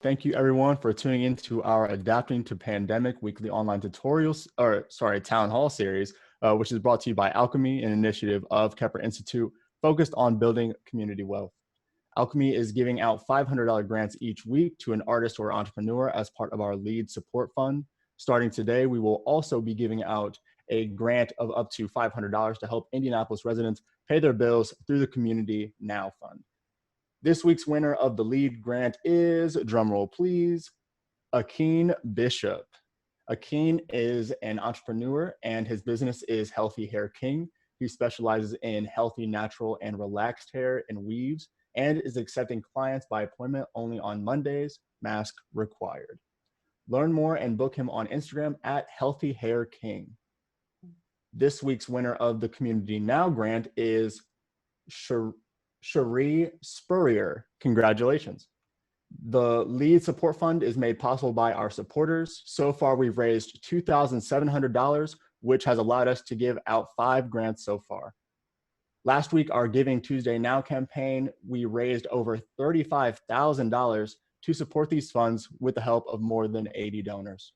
Thank you everyone for tuning in to our Adapting to Pandemic weekly online town hall series, which is brought to you by Alchemy, an initiative of Kepler Institute focused on building community wealth. Alchemy is giving out $500 grants each week to an artist or entrepreneur as part of our lead support fund. Starting today, we will also be giving out a grant of up to $500 to help Indianapolis residents pay their bills through the Community Now Fund. This week's winner of the lead grant is, drumroll please, Akeen Bishop. Akeen is an entrepreneur and his business is Healthy Hair King. He specializes in healthy, natural, and relaxed hair and weaves and is accepting clients by appointment only on Mondays, mask required. Learn more and book him on Instagram at Healthy Hair King. This week's winner of the Community Now grant is Cherie Spurrier. Congratulations. The lead support fund is made possible by our supporters. So far, we've raised $2,700, which has allowed us to give out 5 grants so far. Last week, our Giving Tuesday Now campaign, we raised over $35,000 to support these funds with the help of more than 80 donors.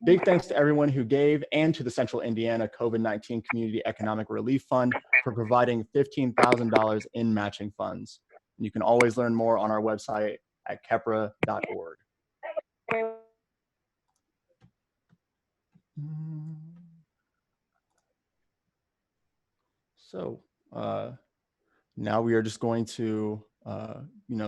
Big thanks to everyone who gave and to the Central Indiana COVID-19 Community Economic Relief Fund for providing $15,000 in matching funds. You can always learn more on our website at kepra.org. So now we are just going to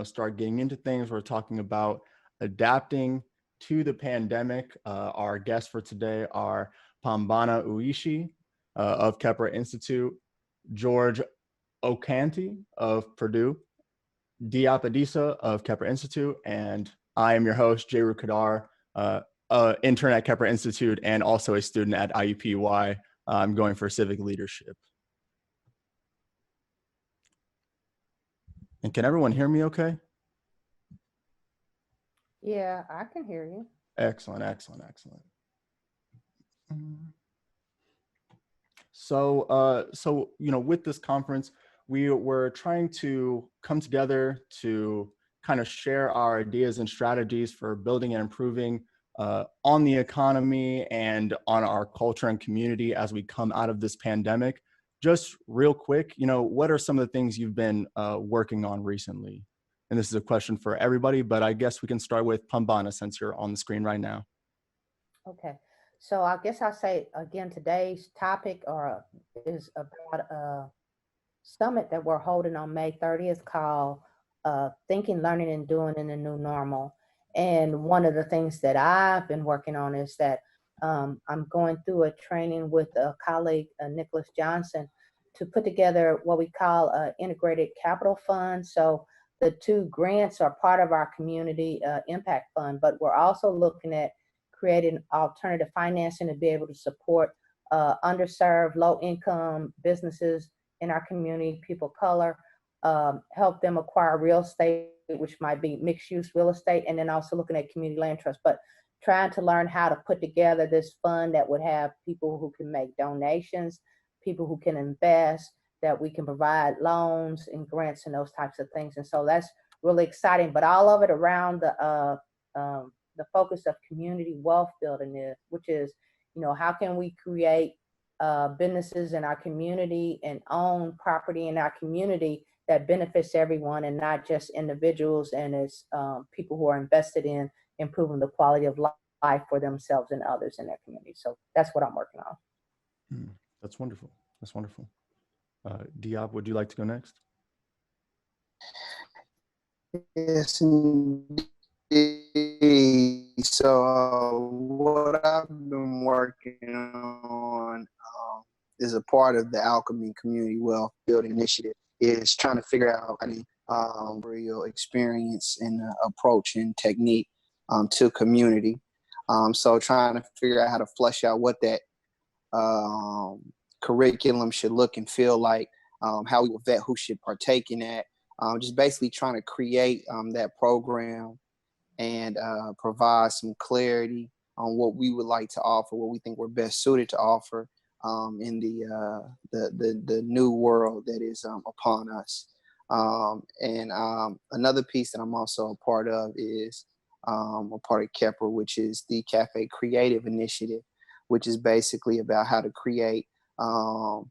start getting into things. We're talking about adapting to the pandemic. Our guests for today are Pambana Uishi of Kepler Institute, George Okanti of Purdue, Diop Adisa of Kepler Institute, and I am your host, Jayru Kadar, intern at Kepler Institute and also a student at IUPUI. I'm going for civic leadership. And can everyone hear me okay? Yeah, I can hear you. Excellent, excellent, excellent. So, with this conference, we were trying to come together to kind of share our ideas and strategies for building and improving on the economy and on our culture and community as we come out of this pandemic. Just real quick, what are some of the things you've been working on recently? And this is a question for everybody, but I guess we can start with Pambana since you're on the screen right now. Okay. So I guess I'll say again, today's topic is about a summit that we're holding on May 30th called Thinking, Learning, and Doing in the New Normal. And one of the things that I've been working on is that I'm going through a training with a colleague, Nicholas Johnson, to put together what we call an integrated capital fund. So the 2 grants are part of our community impact fund, but we're also looking at creating alternative financing to be able to support underserved, low-income businesses in our community, people of color, help them acquire real estate, which might be mixed-use real estate, and then also looking at community land trust. But trying to learn how to put together this fund that would have people who can make donations, people who can invest, that we can provide loans and grants and those types of things. And so that's really exciting. But all of it around the focus of community wealth building, which is, how can we create businesses in our community and own property in our community that benefits everyone and not just individuals, and it's people who are invested in improving the quality of life for themselves and others in their community. So that's what I'm working on. That's wonderful. That's wonderful. Diop, would you like to go next? Yes, indeed. So what I've been working on is a part of the Alchemy Community Wealth Building Initiative, is trying to figure out real experience and approach and technique to community. So trying to figure out how to flesh out what that curriculum should look and feel like, how we will vet who should partake in that. Just basically trying to create that program and provide some clarity on what we would like to offer, what we think we're best suited to offer in the new world that is upon us. And another piece that I'm also a part of is a part of Kepler, which is the Cafe Creative Initiative, which is basically about how to create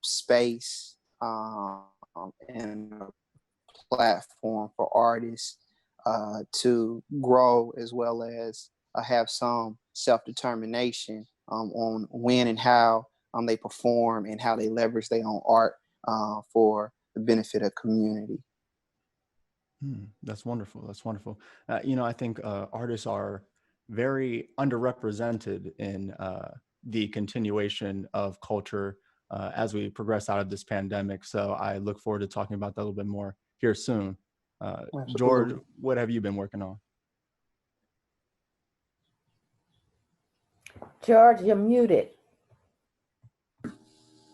space and a platform for artists to grow, as well as have some self-determination on when and how they perform and how they leverage their own art for the benefit of community. That's wonderful. That's wonderful. I think artists are very underrepresented in the continuation of culture as we progress out of this pandemic. So I look forward to talking about that a little bit more here soon. George, what have you been working on? George, you're muted.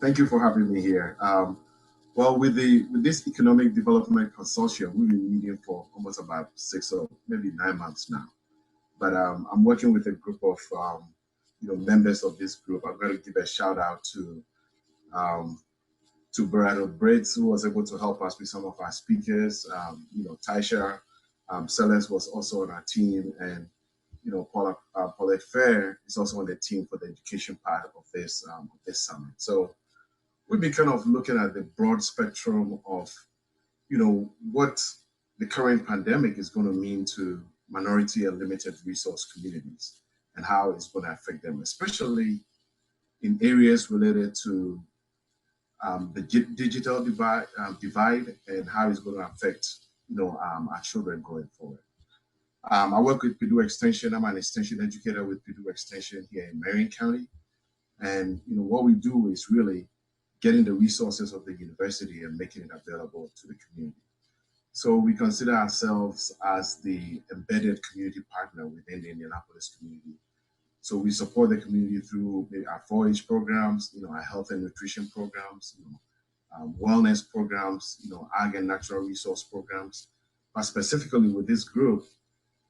Thank you for having me here. Well, with this Economic Development Consortium, we've been meeting for almost about 6 or maybe 9 months now. But I'm working with a group of members of this group. I'm going to give a shout out to Bernardo Brits, who was able to help us with some of our speakers. Taisha Sellers was also on our team, and Paulette Fair is also on the team for the education part of this summit. So we'll be kind of looking at the broad spectrum of, what the current pandemic is going to mean to minority and limited resource communities and how it's going to affect them, especially in areas related to the digital divide and how it's going to affect, our children going forward. I work with Purdue Extension. I'm an extension educator with Purdue Extension here in Marion County. And, what we do is really getting the resources of the university and making it available to the community. So we consider ourselves as the embedded community partner within the Indianapolis community. So we support the community through our 4-H programs, our health and nutrition programs, wellness programs, ag and natural resource programs. But specifically with this group,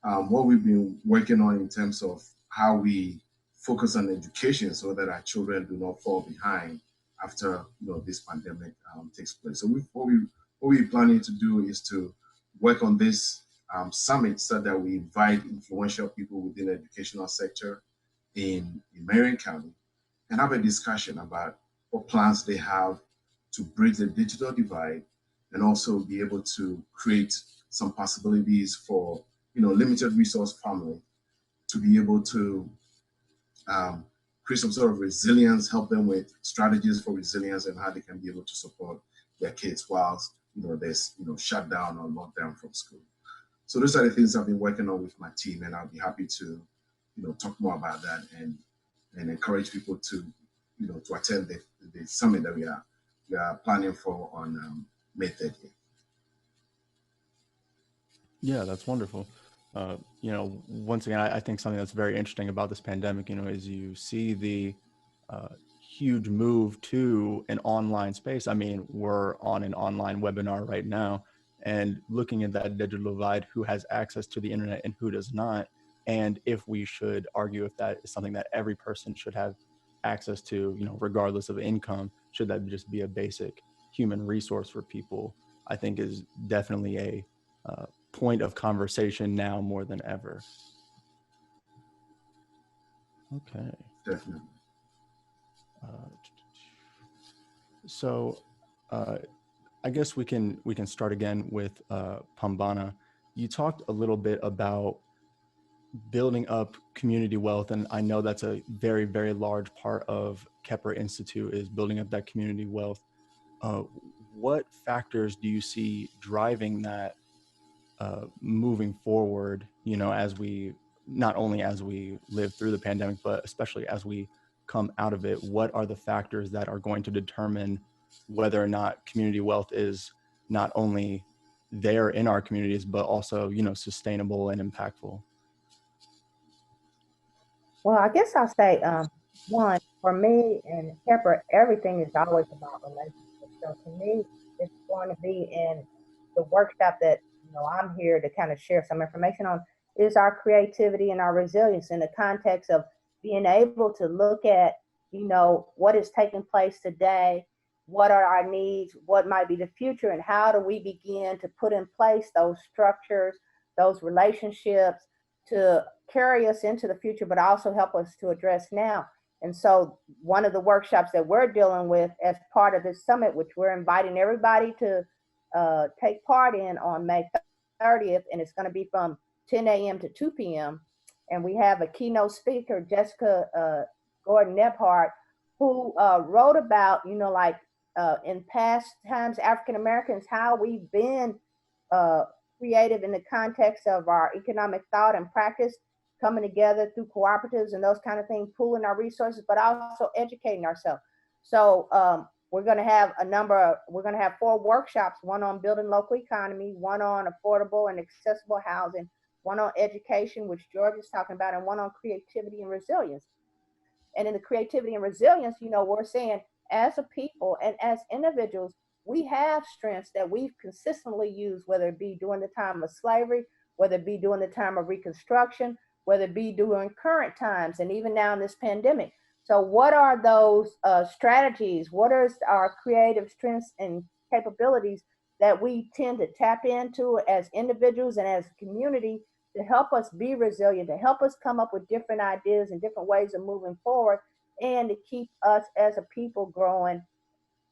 what we've been working on in terms of how we focus on education so that our children do not fall behind after this pandemic takes place. So what we're planning to do is to work on this summit so that we invite influential people within the educational sector in Marion County and have a discussion about what plans they have to bridge the digital divide and also be able to create some possibilities for limited resource family to be able to create some sort of resilience, help them with strategies for resilience and how they can be able to support their kids whilst there's shutdown or lockdown from school. So those are the things I've been working on with my team, and I'll be happy to talk more about that and encourage people to to attend the summit that we are planning for on May 30th. Yeah, that's wonderful. Once again, I think something that's very interesting about this pandemic, is you see the huge move to an online space. I mean, we're on an online webinar right now, and looking at that digital divide, who has access to the internet and who does not, and if we should argue if that is something that every person should have access to, regardless of income, should that just be a basic human resource for people, I think is definitely a point of conversation now more than ever. Okay. Definitely. So I guess we can start again with Pambana. You talked a little bit about building up community wealth, and I know that's a very, very large part of Kepler Institute is building up that community wealth. What factors do you see driving that moving forward, as we not only as we live through the pandemic, but especially as we come out of it? What are the factors that are going to determine whether or not community wealth is not only there in our communities, but also, sustainable and impactful? Well, I guess I'll say, one, for me and Kepler, everything is always about relationships. So to me, it's going to be in the workshop that, I'm here to kind of share some information on, is our creativity and our resilience in the context of being able to look at, what is taking place today, what are our needs, what might be the future, and how do we begin to put in place those structures, those relationships, to carry us into the future, but also help us to address now. And so one of the workshops that we're dealing with as part of this summit, which we're inviting everybody to take part in on May 30th, and it's going to be from 10 a.m. to 2 p.m. And we have a keynote speaker, Jessica Gordon Nembhard, who wrote about, like in past times, African Americans, how we've been creative in the context of our economic thought and practice, coming together through cooperatives and those kind of things, pooling our resources, but also educating ourselves. So we're going to have we're going to have 4 workshops, one on building local economy, one on affordable and accessible housing, one on education, which George is talking about, and one on creativity and resilience. And in the creativity and resilience, we're saying as a people and as individuals, we have strengths that we've consistently used, whether it be during the time of slavery, whether it be during the time of Reconstruction, whether it be during current times, and even now in this pandemic. So what are those strategies? What are our creative strengths and capabilities that we tend to tap into as individuals and as a community to help us be resilient, to help us come up with different ideas and different ways of moving forward, and to keep us as a people growing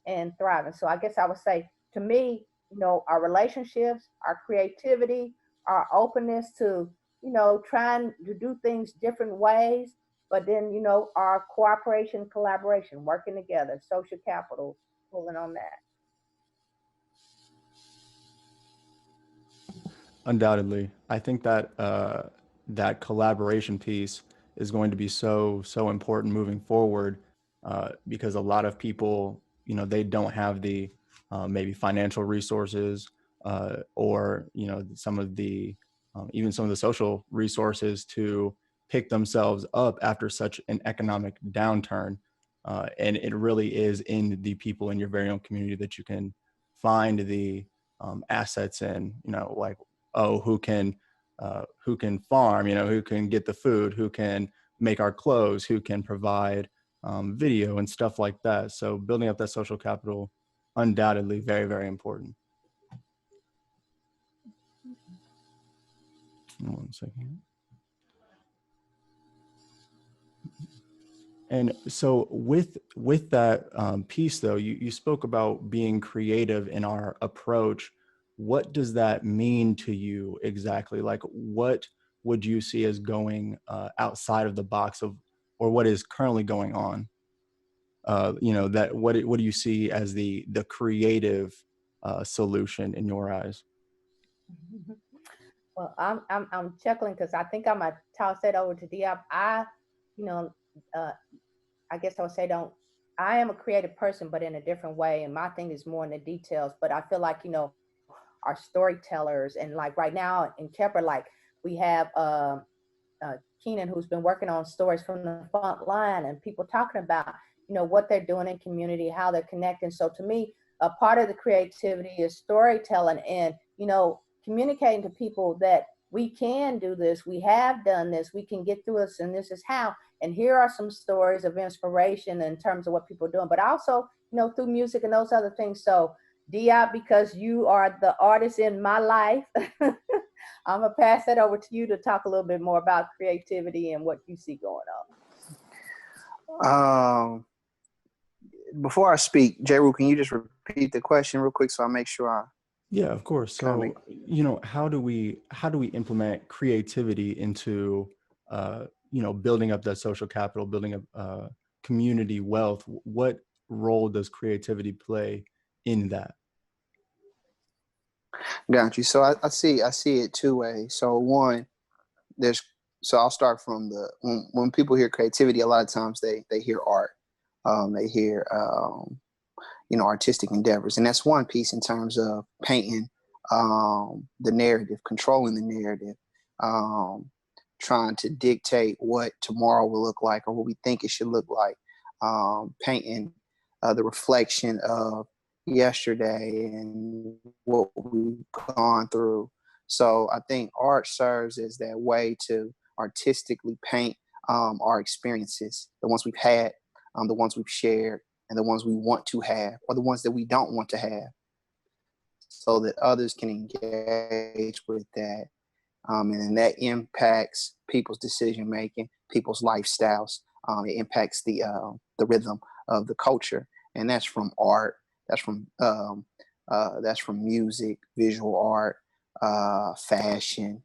and thriving? So I guess I would say, to me, our relationships, our creativity, our openness to, trying to do things different ways, but then, our cooperation, collaboration, working together, social capital, pulling on that. Undoubtedly. I think that that collaboration piece is going to be so important moving forward, because a lot of people, they don't have the maybe financial resources, or some of the even some of the social resources to pick themselves up after such an economic downturn. And it really is in the people in your very own community that you can find the assets in, like, oh, who can farm, who can get the food, who can make our clothes, who can provide video and stuff like that. So building up that social capital, undoubtedly very, very important. One second. And so with that piece, though, you spoke about being creative in our approach. What does that mean to you exactly? Like, what would you see as going outside of the box of, or what is currently going on? That what do you see as the creative solution in your eyes? Well, I'm chuckling because I think I'm gonna toss that over to Diop. I guess I would say I am a creative person, but in a different way. And my thing is more in the details, but I feel like, our storytellers, and like right now in Kepler, like we have Keenan, who's been working on stories from the front line and people talking about, what they're doing in community, how they're connecting. So to me, a part of the creativity is storytelling and, communicating to people that we can do this, we have done this, we can get through this, and this is how. And here are some stories of inspiration in terms of what people are doing, but also, through music and those other things. So Diop, because you are the artist in my life, I'm gonna pass that over to you to talk a little bit more about creativity and what you see going on. Before I speak, J-Ru, can you just repeat the question real quick so I make sure Yeah, of course. So, how do we implement creativity into, building up that social capital, building up community wealth? What role does creativity play in that? Got you. So I see it 2 ways. So one, I'll start from when people hear creativity, a lot of times they hear art, they hear artistic endeavors, and that's one piece in terms of painting the narrative, controlling the narrative, trying to dictate what tomorrow will look like or what we think it should look like, painting the reflection of yesterday and what we've gone through. So I think art serves as that way to artistically paint our experiences, the ones we've had, the ones we've shared, and the ones we want to have, or the ones that we don't want to have, so that others can engage with that and that impacts people's decision making, people's lifestyles. It impacts the rhythm of the culture, and that's from art, that's from music, visual art, fashion,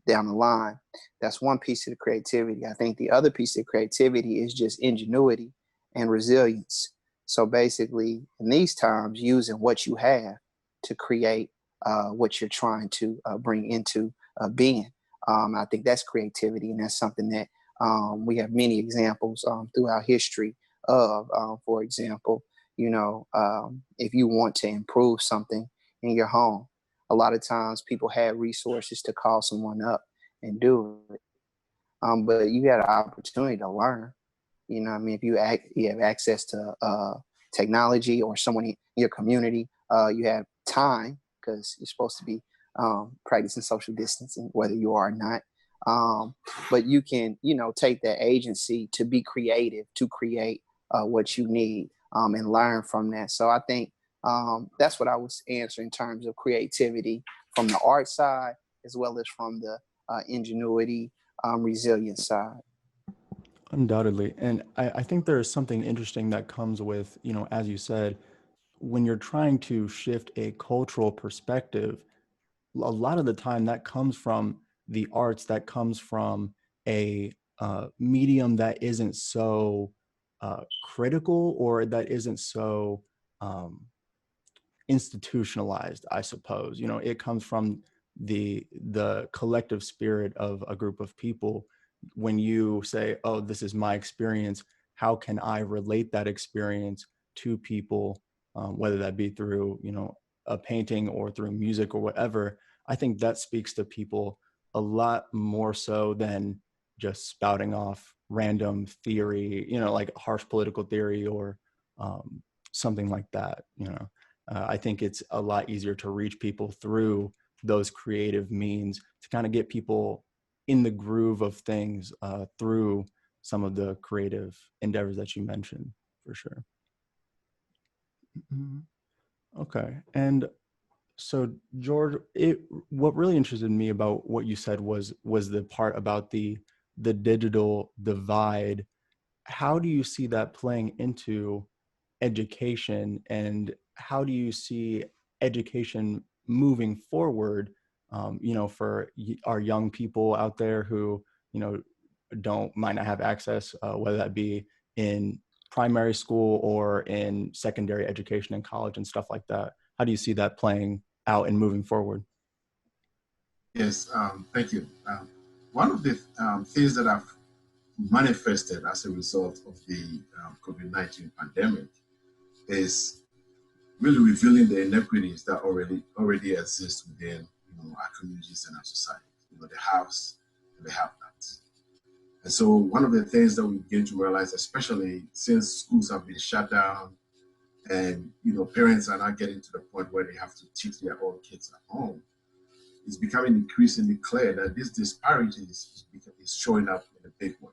down the line. That's one piece of the creativity. I think the other piece of creativity is just ingenuity and resilience. So basically, in these times, using what you have to create what you're trying to bring into being. I think that's creativity, and that's something that we have many examples throughout history of. For example, if you want to improve something in your home, a lot of times people have resources to call someone up and do it. But you had an opportunity to learn. If you have access to technology or someone in your community, you have time because you're supposed to be practicing social distancing, whether you are or not. But you can, take that agency to be creative, to create what you need and learn from that. So I think that's what I would answer in terms of creativity from the art side, as well as from the ingenuity, resilience side. Undoubtedly. And I think there is something interesting that comes with, as you said, when you're trying to shift a cultural perspective, a lot of the time that comes from the arts, that comes from a medium that isn't so critical, or that isn't so institutionalized, I suppose. It comes from the collective spirit of a group of people. When you say, oh, this is my experience, how can I relate that experience to people, whether that be through a painting or through music or whatever. I think that speaks to people a lot more so than just spouting off random theory, like harsh political theory or something like that. I think it's a lot easier to reach people through those creative means, to kind of get people in the groove of things through some of the creative endeavors that you mentioned, for sure. Okay. And so, George, what really interested me about what you said was the part about the digital divide. How do you see that playing into education, and how do you see education moving forward, for our young people out there who, might not have access, whether that be in primary school or in secondary education in college and stuff like that? How do you see that playing out and moving forward? Yes, thank you. One of the things that have manifested as a result of the COVID-19 pandemic is really revealing the inequities that already exist within our communities and our society. The haves and the have-nots. And so one of the things that we begin to realize, especially since schools have been shut down and parents are not getting to the point where they have to teach their own kids at home, it's becoming increasingly clear that this disparity is showing up in a big way.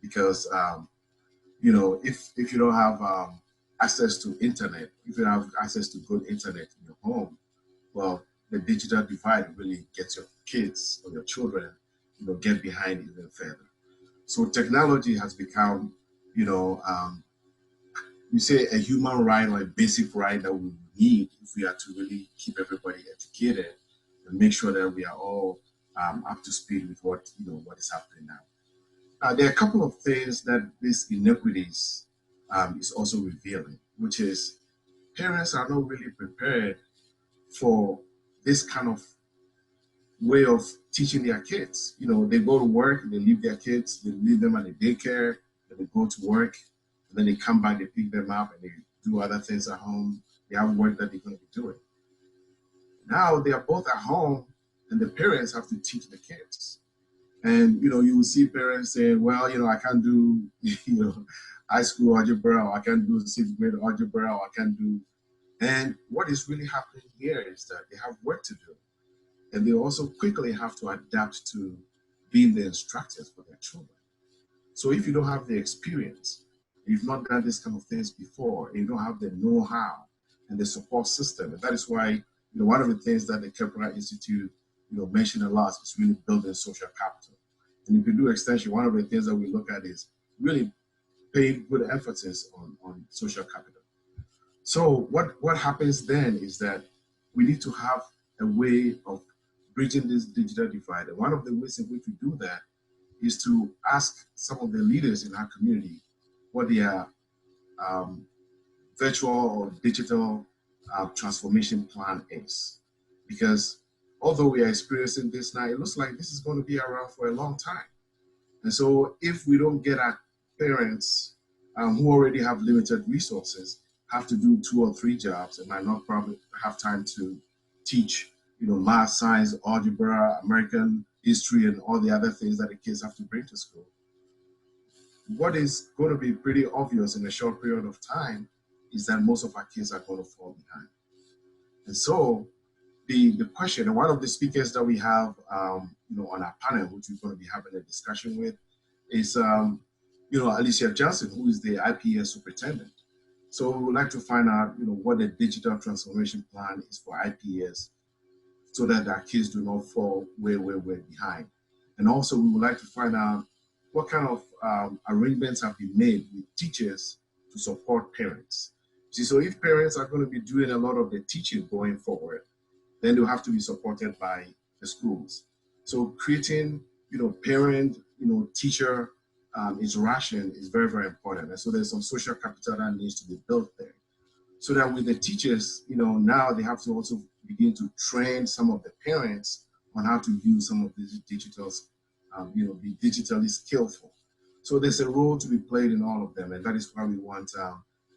Because if you don't have access to internet, if you don't have access to good internet in your home, well, the digital divide really gets your kids or your children, get behind even further. So technology has become, we say a human right or a basic right that we need if we are to really keep everybody educated and make sure that we are all up to speed with what is happening now. There are a couple of things that these inequities is also revealing, which is parents are not really prepared for this kind of way of teaching their kids. They go to work, they leave their kids, they leave them at the daycare, then they go to work, and then they come back, they pick them up, and they do other things at home. They have work that they're going to be doing. Now they are both at home, and the parents have to teach the kids. And, you will see parents saying, well, I can't do, high school algebra, or I can't do 6th grade algebra, or I can't do. And what is really happening here is that they have work to do. And they also quickly have to adapt to being the instructors for their children. So if you don't have the experience, you've not done this kind of things before, and you don't have the know-how and the support system, and that is why, one of the things that the Kepler Institute mentioned a lot, is really building social capital. And if you do extension, one of the things that we look at is really paying good emphasis on social capital. So what happens then is that we need to have a way of bridging this digital divide. And one of the ways in which we do that is to ask some of the leaders in our community what their virtual or digital transformation plan is. Because although we are experiencing this now, it looks like this is going to be around for a long time. And so if we don't get our parents who already have limited resources, have to do 2 or 3 jobs and might not probably have time to teach, math, science, algebra, American history, and all the other things that the kids have to bring to school. What is going to be pretty obvious in a short period of time is that most of our kids are going to fall behind. And so the question, and one of the speakers that we have, on our panel, which we're going to be having a discussion with, is, Alicia Johnson, who is the IPS superintendent. So we would like to find out, what the digital transformation plan is for IPS, so that our kids do not fall way behind. And also we would like to find out what kind of arrangements have been made with teachers to support parents. See, so if parents are going to be doing a lot of the teaching going forward, then they'll have to be supported by the schools. So creating, parent, teacher interaction is very important. And so there's some social capital that needs to be built there. So that with the teachers, now they have to also begin to train some of the parents on how to use some of these digitals, be digitally skillful. So there's a role to be played in all of them. And that is why we want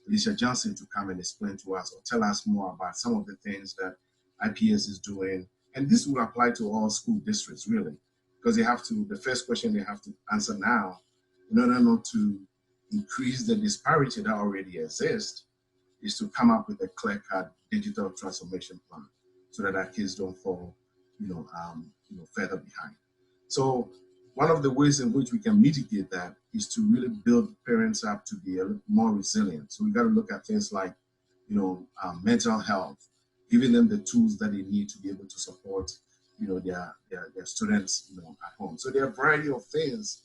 Alicia Johnson to come and explain to us or tell us more about some of the things that IPS is doing. And this will apply to all school districts, really, because the first question they have to answer now, in order not to increase the disparity that already exists, is to come up with a clear-cut digital transformation plan so that our kids don't fall, further behind. So one of the ways in which we can mitigate that is to really build parents up to be a little more resilient. So we got to look at things like, mental health, giving them the tools that they need to be able to support, their students, at home. So there are a variety of things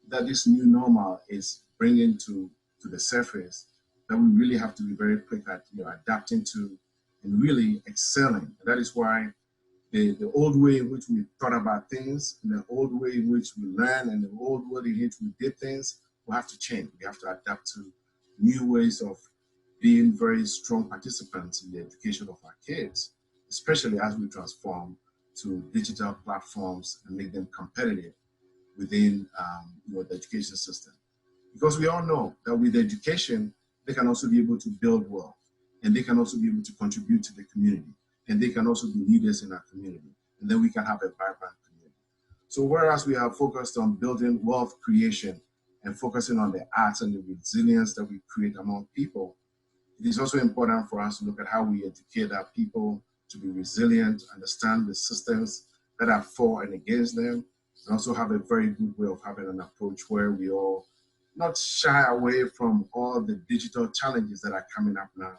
that this new normal is bringing to the surface that we really have to be very quick at, adapting to and really excelling. And that is why the old way in which we thought about things, and the old way in which we learn, and the old way in which we did things, will have to change. We have to adapt to new ways of being very strong participants in the education of our kids, especially as we transform to digital platforms and make them competitive within the education system. Because we all know that with education, they can also be able to build wealth, and they can also be able to contribute to the community, and they can also be leaders in our community, and then we can have a vibrant community. So whereas we have focused on building wealth creation and focusing on the arts and the resilience that we create among people, it is also important for us to look at how we educate our people to be resilient, understand the systems that are for and against them, and also have a very good way of having an approach where we all not shy away from all the digital challenges that are coming up now,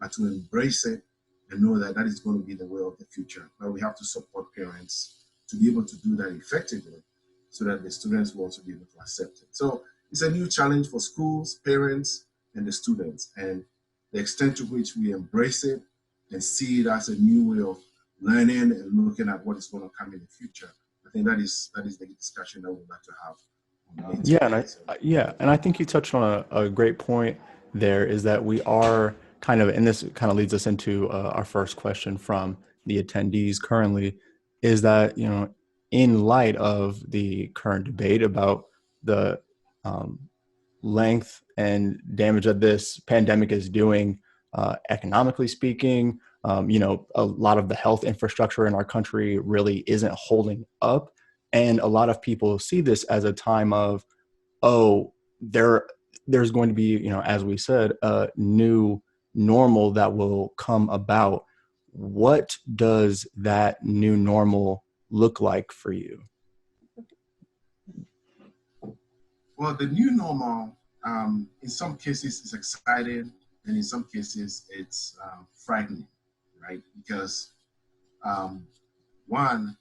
but to embrace it and know that that is going to be the way of the future. But we have to support parents to be able to do that effectively so that the students will also be able to accept it. So it's a new challenge for schools, parents, and the students. And the extent to which we embrace it and see it as a new way of learning and looking at what is going to come in the future, I think that is the discussion that we'd like to have. And I think you touched on a great point there, is that we are kind of, and this kind of leads us into our first question from the attendees currently, is that, in light of the current debate about the length and damage that this pandemic is doing, economically speaking, a lot of the health infrastructure in our country really isn't holding up. And a lot of people see this as a time of, there's going to be, as we said, a new normal that will come about. What does that new normal look like for you? Well, the new normal, in some cases, is exciting, and in some cases, it's frightening, right? Because one,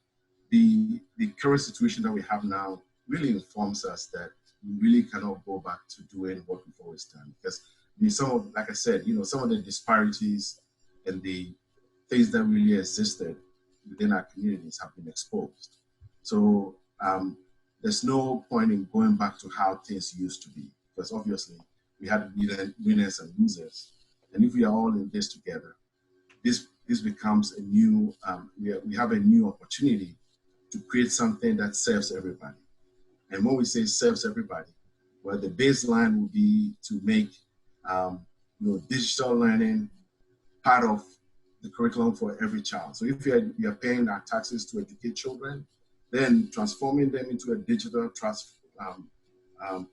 the current situation that we have now really informs us that we really cannot go back to doing what we've always done. Because some of, like I said, some of the disparities and the things that really existed within our communities have been exposed. So there's no point in going back to how things used to be, because obviously we had winners and losers. And if we are all in this together, this becomes a new, we have a new opportunity to create something that serves everybody. And when we say serves everybody, well, the baseline would be to make digital learning part of the curriculum for every child. So if you're paying our taxes to educate children, then transforming them into a digital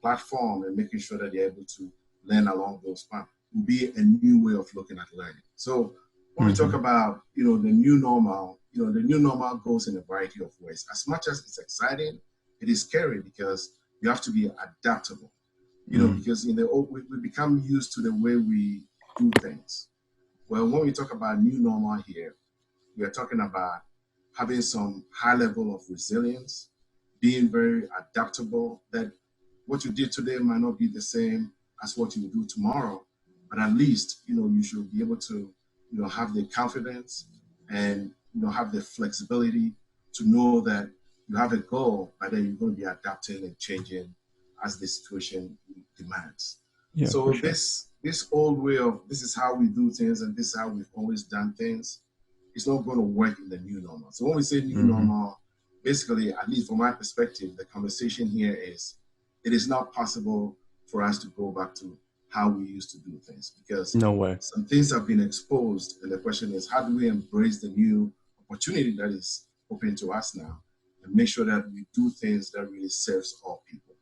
platform and making sure that they're able to learn along those paths will be a new way of looking at learning. So when we talk about, the new normal, the new normal goes in a variety of ways. As much as it's exciting, it is scary because you have to be adaptable, because we become used to the way we do things. Well, when we talk about new normal here, we are talking about having some high level of resilience, being very adaptable, that what you did today might not be the same as what you will do tomorrow, but at least, you should be able to, have the confidence and, have the flexibility to know that you have a goal, but then you're going to be adapting and changing as the situation demands. Yeah, so sure. This old way of, this is how we do things and this is how we've always done things, it's not going to work in the new normal. So when we say new normal, basically, at least from my perspective, the conversation here is, it is not possible for us to go back to how we used to do things, because no way. Some things have been exposed, and the question is, how do we embrace the new opportunity that is open to us now and make sure that we do things that really serves all people?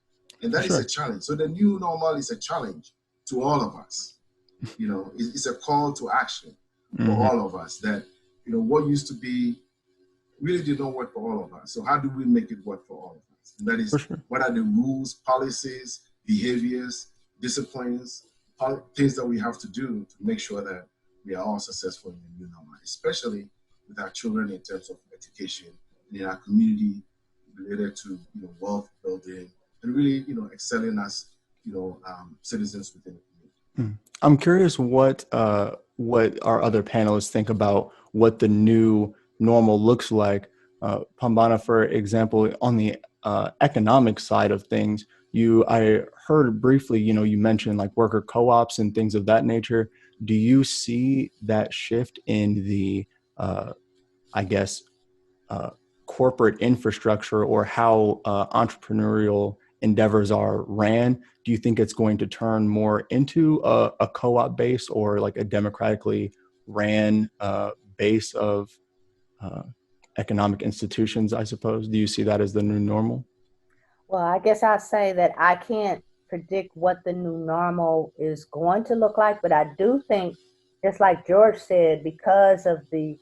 And that is a challenge. So the new normal is a challenge to all of us. It's a call to action for all of us that, what used to be really did not work for all of us. So how do we make it work for all of us? And that is, what are the rules, policies, behaviors, disciplines, things that we have to do to make sure that we are all successful in the new normal, especially with our children in terms of education and in our community related to wealth building and really excelling as citizens within the community. I'm curious what our other panelists think about what the new normal looks like. Pambana, for example, on the economic side of things, I heard briefly, you mentioned like worker co-ops and things of that nature. Do you see that shift in the, corporate infrastructure or how entrepreneurial endeavors are ran? Do you think it's going to turn more into a co-op base or like a democratically ran base of economic institutions, I suppose? Do you see that as the new normal? Well, I guess I'll say that I can't predict what the new normal is going to look like, but I do think, just like George said, because of the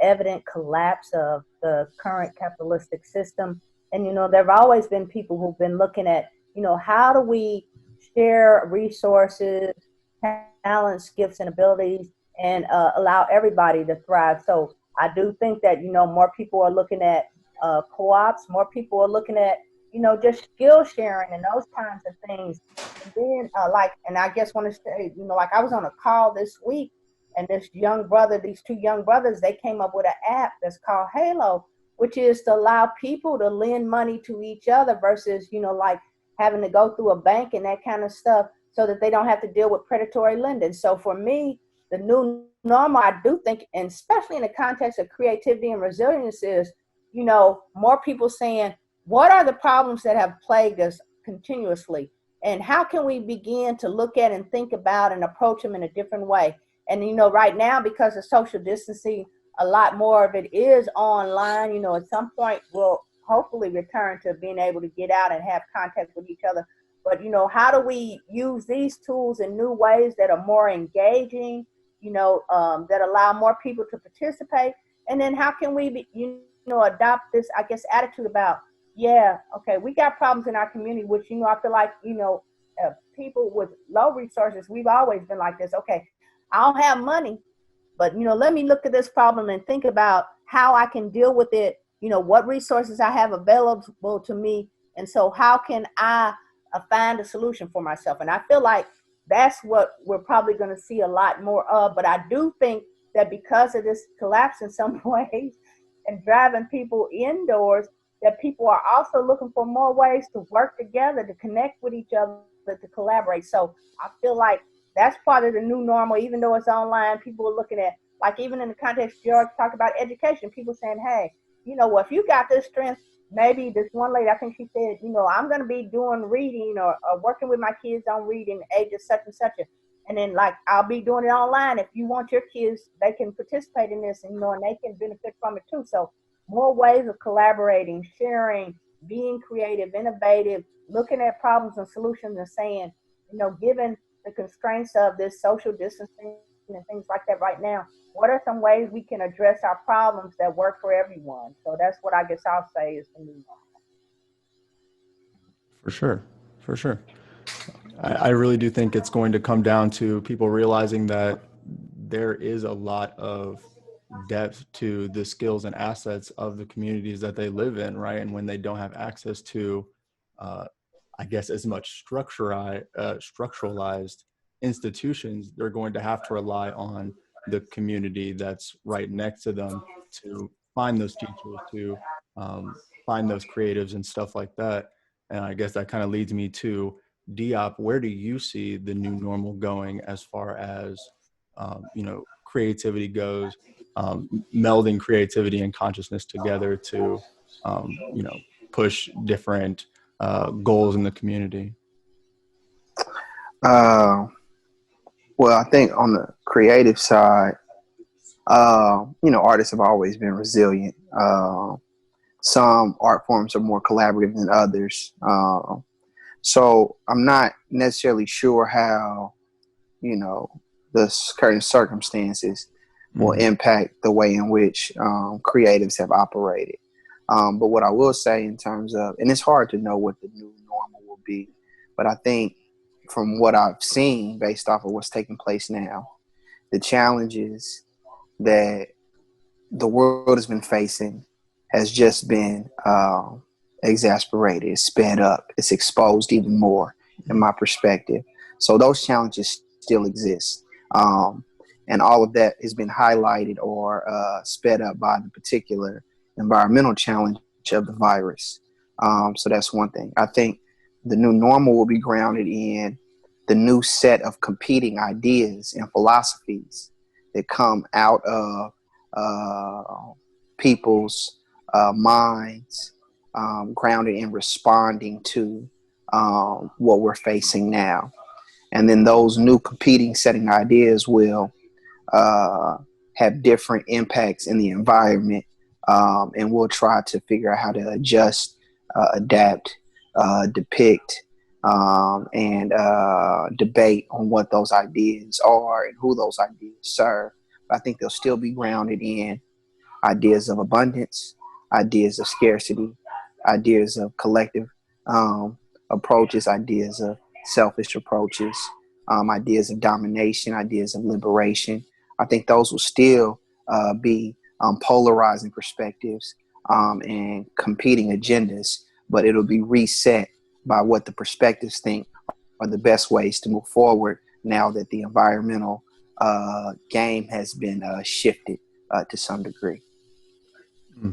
evident collapse of the current capitalistic system, and there have always been people who've been looking at, how do we share resources, talents, gifts, and abilities, and allow everybody to thrive. So I do think that, more people are looking at co-ops, more people are looking at, just skill sharing and those kinds of things. And then and I just want to say, I was on a call this week, and these two young brothers, they came up with an app that's called Halo, which is to allow people to lend money to each other versus, having to go through a bank and that kind of stuff, so that they don't have to deal with predatory lending. So for me, the new normal, I do think, and especially in the context of creativity and resilience, is, more people saying, what are the problems that have plagued us continuously? And how can we begin to look at and think about and approach them in a different way? And, right now, because of social distancing, a lot more of it is online. At some point, we'll hopefully return to being able to get out and have contact with each other. But, how do we use these tools in new ways that are more engaging, that allow more people to participate? And then how can we, adopt this, attitude about, we got problems in our community, which, I feel like, people with low resources, we've always been like this. Okay, I don't have money, but, let me look at this problem and think about how I can deal with it what resources I have available to me. And so how can I find a solution for myself? And I feel like that's what we're probably going to see a lot more of. But I do think that because of this collapse in some ways and driving people indoors, that people are also looking for more ways to work together, to connect with each other, to collaborate. So I feel like that's part of the new normal, even though it's online. People are looking at, like, even in the context George talked about education, people saying, hey, if you got this strength, maybe this one lady, I think she said, I'm going to be doing reading or working with my kids on reading ages such and such. And then, like, I'll be doing it online. If you want your kids, they can participate in this, and they can benefit from it too. So more ways of collaborating, sharing, being creative, innovative, looking at problems and solutions and saying, given the constraints of this social distancing and things like that right now, what are some ways we can address our problems that work for everyone? So that's what I guess I'll say is the new normal. For sure. I really do think it's going to come down to people realizing that there is a lot of depth to the skills and assets of the communities that they live in, right? And when they don't have access to, I guess, as much structuralized institutions, they're going to have to rely on the community that's right next to them to find those teachers, to find those creatives and stuff like that. And I guess that kind of leads me to Diop. Where do you see the new normal going as far as, creativity goes, melding creativity and consciousness together to, push different goals in the community? Well, I think on the creative side, artists have always been resilient. Some art forms are more collaborative than others. So I'm not necessarily sure how, the current circumstances will impact the way in which creatives have operated. But what I will say in terms of, and it's hard to know what the new normal will be, but I think from what I've seen based off of what's taking place now, the challenges that the world has been facing has just been exasperated, it's sped up, it's exposed even more in my perspective. So those challenges still exist. And all of that has been highlighted or sped up by the particular environmental challenge of the virus. So that's one thing. I think the new normal will be grounded in the new set of competing ideas and philosophies that come out of people's minds, grounded in responding to what we're facing now. And then those new competing setting ideas will have different impacts in the environment, and we'll try to figure out how to adjust, adapt, depict, and debate on what those ideas are and who those ideas serve. But I think they'll still be grounded in ideas of abundance, ideas of scarcity, ideas of collective approaches, ideas of selfish approaches, ideas of domination, ideas of liberation. I think those will still be polarizing perspectives and competing agendas, but it'll be reset by what the perspectives think are the best ways to move forward now that the environmental game has been shifted to some degree.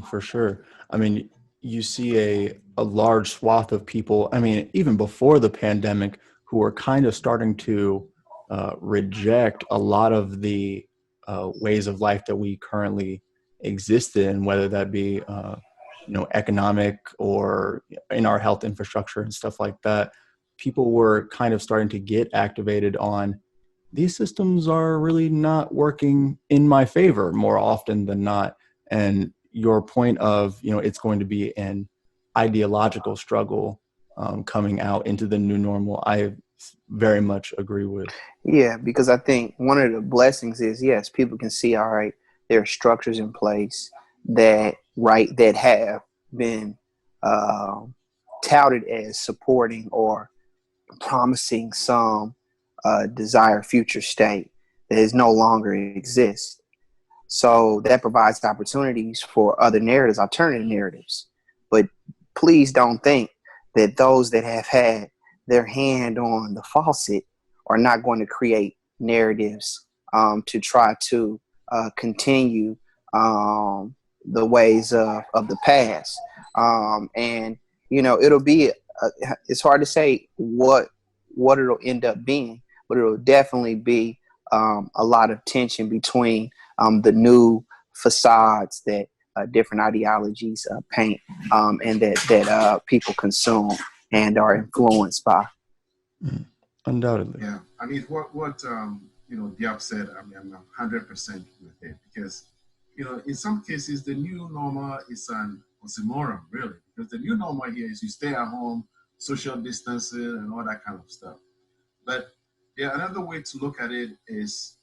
For sure. I mean, you see a large swath of people, I mean, even before the pandemic, who are kind of starting to reject a lot of the ways of life that we currently exist in, whether that be, economic or in our health infrastructure and stuff like that. People were kind of starting to get activated on these systems are really not working in my favor more often than not. And your point of, it's going to be an ideological struggle coming out into the new normal, I very much agree with. Yeah, because I think one of the blessings is, yes, people can see, all right, there are structures in place that have been touted as supporting or promising some desired future state that is no longer exists. So that provides opportunities for other narratives, alternative narratives. But please don't think that those that have had their hand on the faucet are not going to create narratives to try to continue the ways of the past. And, you know, it'll be, it's hard to say what it'll end up being, but it'll definitely be a lot of tension between the new facades that different ideologies paint and that people consume and are influenced by. Undoubtedly. Yeah, I mean, what you know, Diab said, I mean, I'm 100% with it, because, you know, in some cases, the new normal is an oxymoron, really, because the new normal here is you stay at home, social distancing, and all that kind of stuff. But yeah, another way to look at it is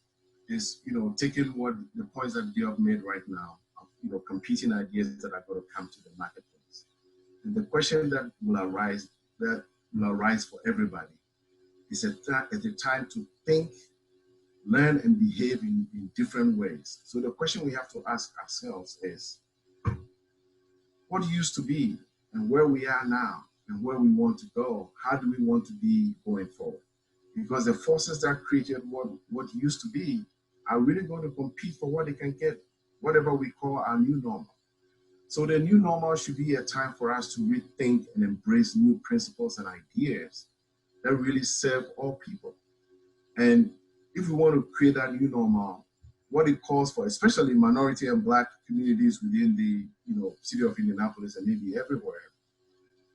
you know, taking what the points that Diab made right now, of, you know, competing ideas that are going to come to the marketplace. And the question that will arise for everybody is a time to think, learn, and behave in different ways. So the question we have to ask ourselves is, what used to be and where we are now and where we want to go, how do we want to be going forward? Because the forces that created what used to be are really going to compete for what they can get, whatever we call our new normal. So the new normal should be a time for us to rethink and embrace new principles and ideas that really serve all people. And if we want to create that new normal, what it calls for, especially minority and Black communities within the, you know, city of Indianapolis and maybe everywhere,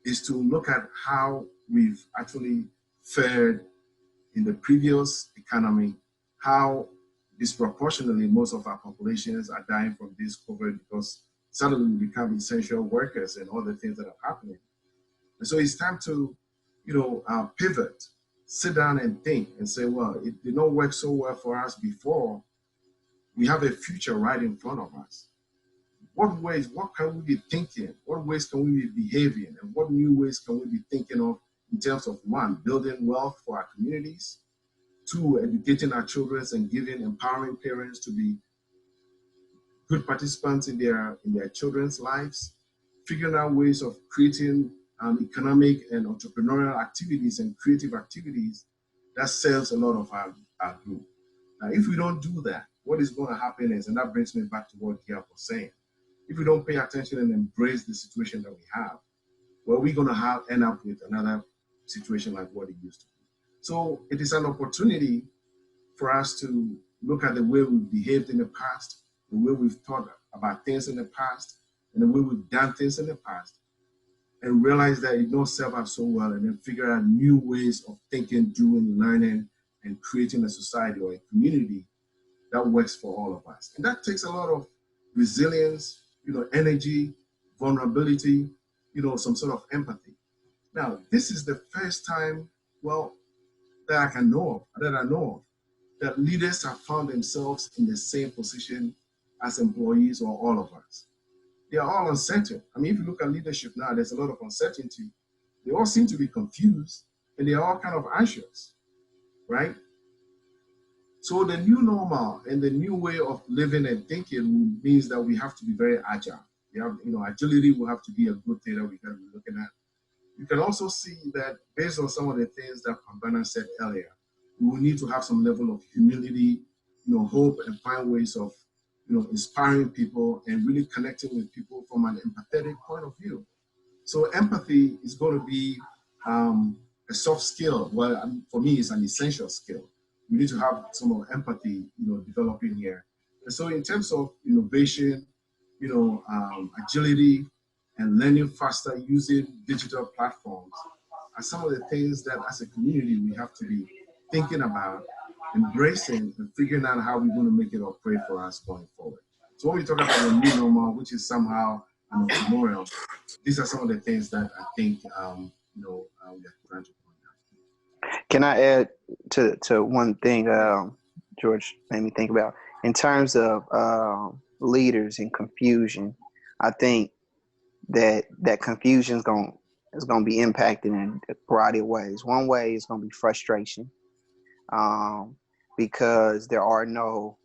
is to look at how we've actually fared in the previous economy, how disproportionately most of our populations are dying from this COVID because suddenly we become essential workers and all the things that are happening. And so it's time to, you know, pivot, sit down and think and say, well, it did not work so well for us before. We have a future right in front of us. What can we be thinking? What ways can we be behaving? And what new ways can we be thinking of in terms of, one, building wealth for our communities, two, educating our children and empowering parents to be good participants in their children's lives, figuring out ways of creating economic and entrepreneurial activities and creative activities that serves a lot of our group. Now, if we don't do that, what is going to happen is, and that brings me back to what Diab was saying, if we don't pay attention and embrace the situation that we have, well, we're going to end up with another situation like what it used to be. So it is an opportunity for us to look at the way we've behaved in the past, the way we've thought about things in the past, and the way we've done things in the past, and realize that it don't serve us so well, and then figure out new ways of thinking, doing, learning, and creating a society or a community that works for all of us. And that takes a lot of resilience, you know, energy, vulnerability, you know, some sort of empathy. Now, this is the first time, well, that I know of, that leaders have found themselves in the same position as employees or all of us. They are all uncertain. I mean, if you look at leadership now, there's a lot of uncertainty. They all seem to be confused and they are all kind of anxious, right? So the new normal and the new way of living and thinking means that we have to be very agile. We have, you know, agility will have to be a good thing that we got to be looking at. You can also see that based on some of the things that Pambana said earlier, we will need to have some level of humility, you know, hope, and find ways of, you know, inspiring people and really connecting with people from an empathetic point of view. So empathy is going to be a soft skill. Well, for me, it's an essential skill. We need to have some of empathy, you know, developing here. And so in terms of innovation, you know, agility, and learning faster using digital platforms are some of the things that as a community we have to be thinking about, embracing, and figuring out how we're going to make it operate for us going forward. So when we talk about the new normal, which is somehow an oxymoron, these are some of the things that I think we are trying to point out. Can I add to one thing George made me think about? In terms of leaders and confusion, I think that confusion is going to be impacted in a variety of ways. One way is going to be frustration, because there are no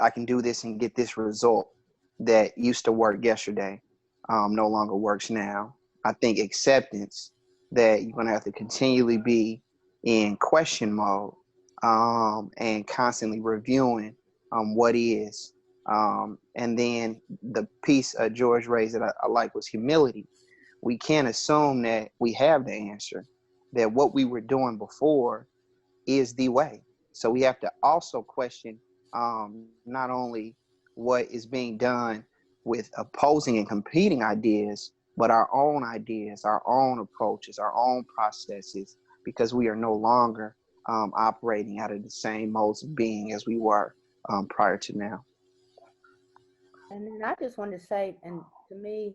I can do this and get this result that used to work yesterday, no longer works now. I think acceptance, that you're going to have to continually be in question mode, and constantly reviewing what is. And then the piece George raised that I like was humility. We can't assume that we have the answer, that what we were doing before is the way. So we have to also question not only what is being done with opposing and competing ideas, but our own ideas, our own approaches, our own processes, because we are no longer operating out of the same modes of being as we were prior to now. And then I just wanted to say, and to me,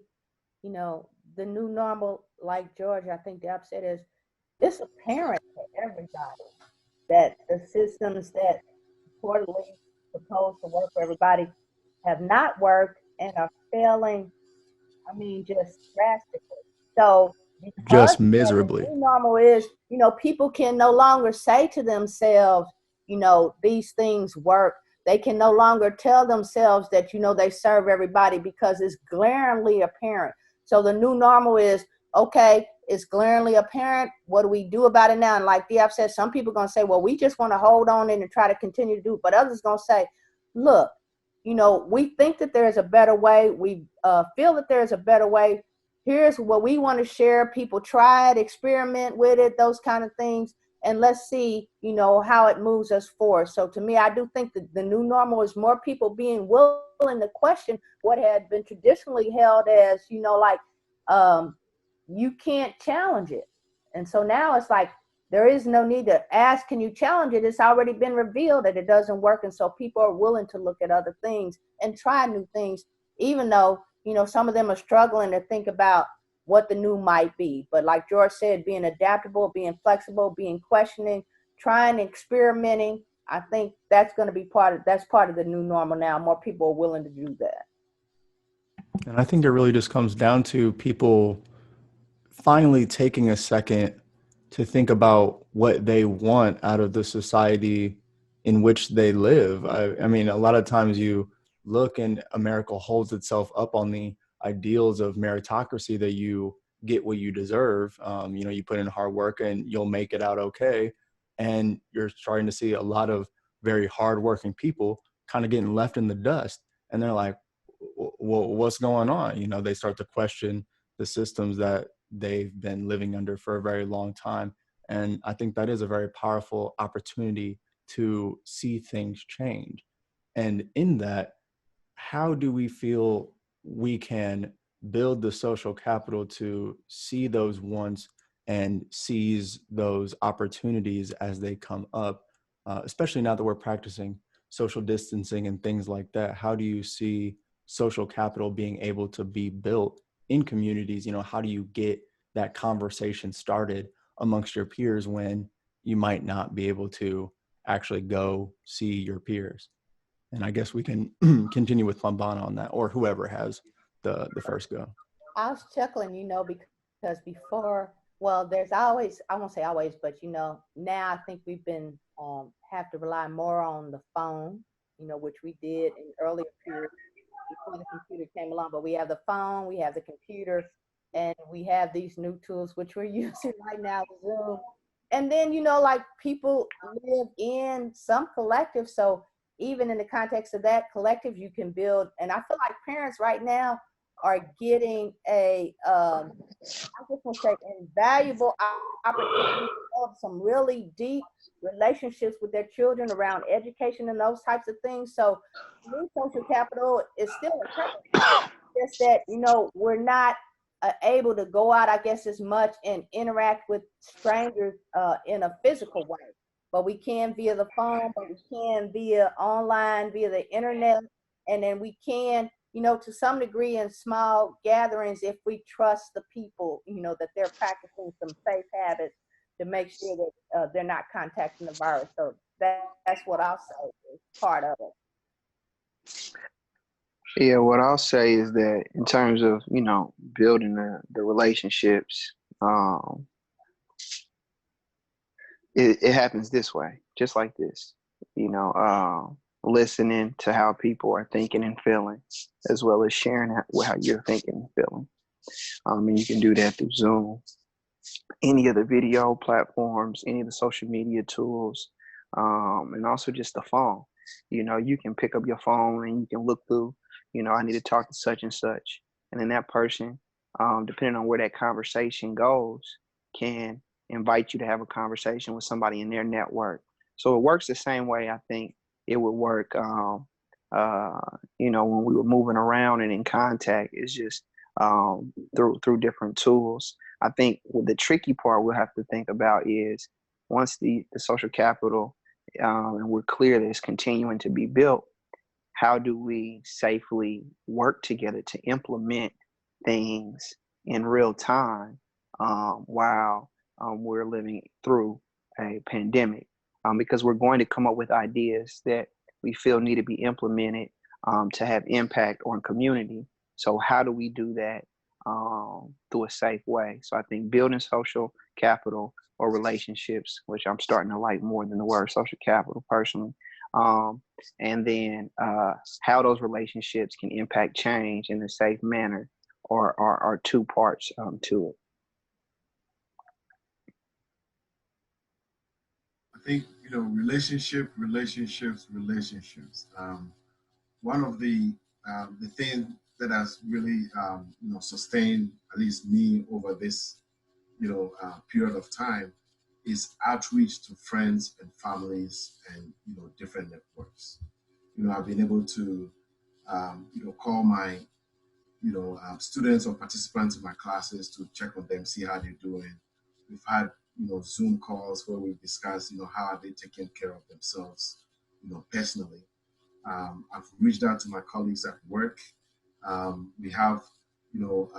you know, the new normal, like George, I think the upset is, it's apparent to everybody that the systems that reportedly supposed to work for everybody have not worked and are failing. I mean, just drastically. So because Just miserably. the new normal is, you know, people can no longer say to themselves, you know, these things work. They can no longer tell themselves that, you know, they serve everybody, because it's glaringly apparent. So the new normal is, okay, it's glaringly apparent. What do we do about it now? And like Diab said, some people are going to say, well, we just want to hold on in and try to continue to do it. But others going to say, look, you know, we think that there is a better way. We feel that there is a better way. Here's what we want to share. People try it, experiment with it, those kind of things. And let's see, you know, how it moves us forward. So to me, I do think that the new normal is more people being willing to question what had been traditionally held as, you know, like, you can't challenge it. And so now it's like, there is no need to ask, can you challenge it? It's already been revealed that it doesn't work. And so people are willing to look at other things and try new things, even though, you know, some of them are struggling to think about what the new might be. But like George said, being adaptable, being flexible, being questioning, trying, experimenting, I think that's going to be part of the new normal now. More people are willing to do that. And I think it really just comes down to people finally taking a second to think about what they want out of the society in which they live. I mean, a lot of times you look and America holds itself up on the ideals of meritocracy, that you get what you deserve. You know, you put in hard work and you'll make it out okay. And you're starting to see a lot of very hardworking people kind of getting left in the dust. And they're like, well, what's going on? You know, they start to question the systems that they've been living under for a very long time. And I think that is a very powerful opportunity to see things change. And in that, how do we feel we can build the social capital to see those wants and seize those opportunities as they come up, especially now that we're practicing social distancing and things like that? How do you see social capital being able to be built in communities? You know, how do you get that conversation started amongst your peers when you might not be able to actually go see your peers? And I guess we can continue with Pambana on that, or whoever has the first go. I was chuckling, you know, because before, well, there's always, I won't say always, but, you know, now I think we've been, have to rely more on the phone, you know, which we did in earlier periods before the computer came along. But we have the phone, we have the computer, and we have these new tools, which we're using right now, Zoom. And then, you know, like, people live in some collective. So even in the context of that collective, you can build. And I feel like parents right now are getting a, I just want to say, invaluable opportunity of some really deep relationships with their children around education and those types of things. So new social capital is still important. Just that, you know, we're not able to go out, I guess, as much and interact with strangers in a physical way. But we can via the phone, but we can via online, via the internet. And then we can, you know, to some degree in small gatherings, if we trust the people, you know, that they're practicing some safe habits to make sure that they're not contacting the virus. So that's what I'll say is part of it. Yeah, what I'll say is that in terms of, you know, building the relationships, it happens this way, just like this. You know, listening to how people are thinking and feeling, as well as sharing how you're thinking and feeling. And you can do that through Zoom, any of the video platforms, any of the social media tools, and also just the phone. You know, you can pick up your phone and you can look through, you know, I need to talk to such and such. And then that person, depending on where that conversation goes, can invite you to have a conversation with somebody in their network. So it works the same way I think it would work, you know, when we were moving around and in contact. It's just through different tools. I think the tricky part we'll have to think about is once the social capital, and we're clear that it's continuing to be built, how do we safely work together to implement things in real time while we're living through a pandemic? Because we're going to come up with ideas that we feel need to be implemented to have impact on community. So how do we do that through a safe way? So I think building social capital or relationships, which I'm starting to like more than the word social capital personally, and then how those relationships can impact change in a safe manner are two parts to it. I think, you know, relationships. One of the thing that has really you know, sustained at least me over this, you know, period of time is outreach to friends and families and, you know, different networks. You know, I've been able to you know, call my, you know, students or participants in my classes to check on them, see how they're doing. We've had, you know, Zoom calls where we've discussed, you know, how are they taking care of themselves, you know, personally. I've reached out to my colleagues at work. We have, you know,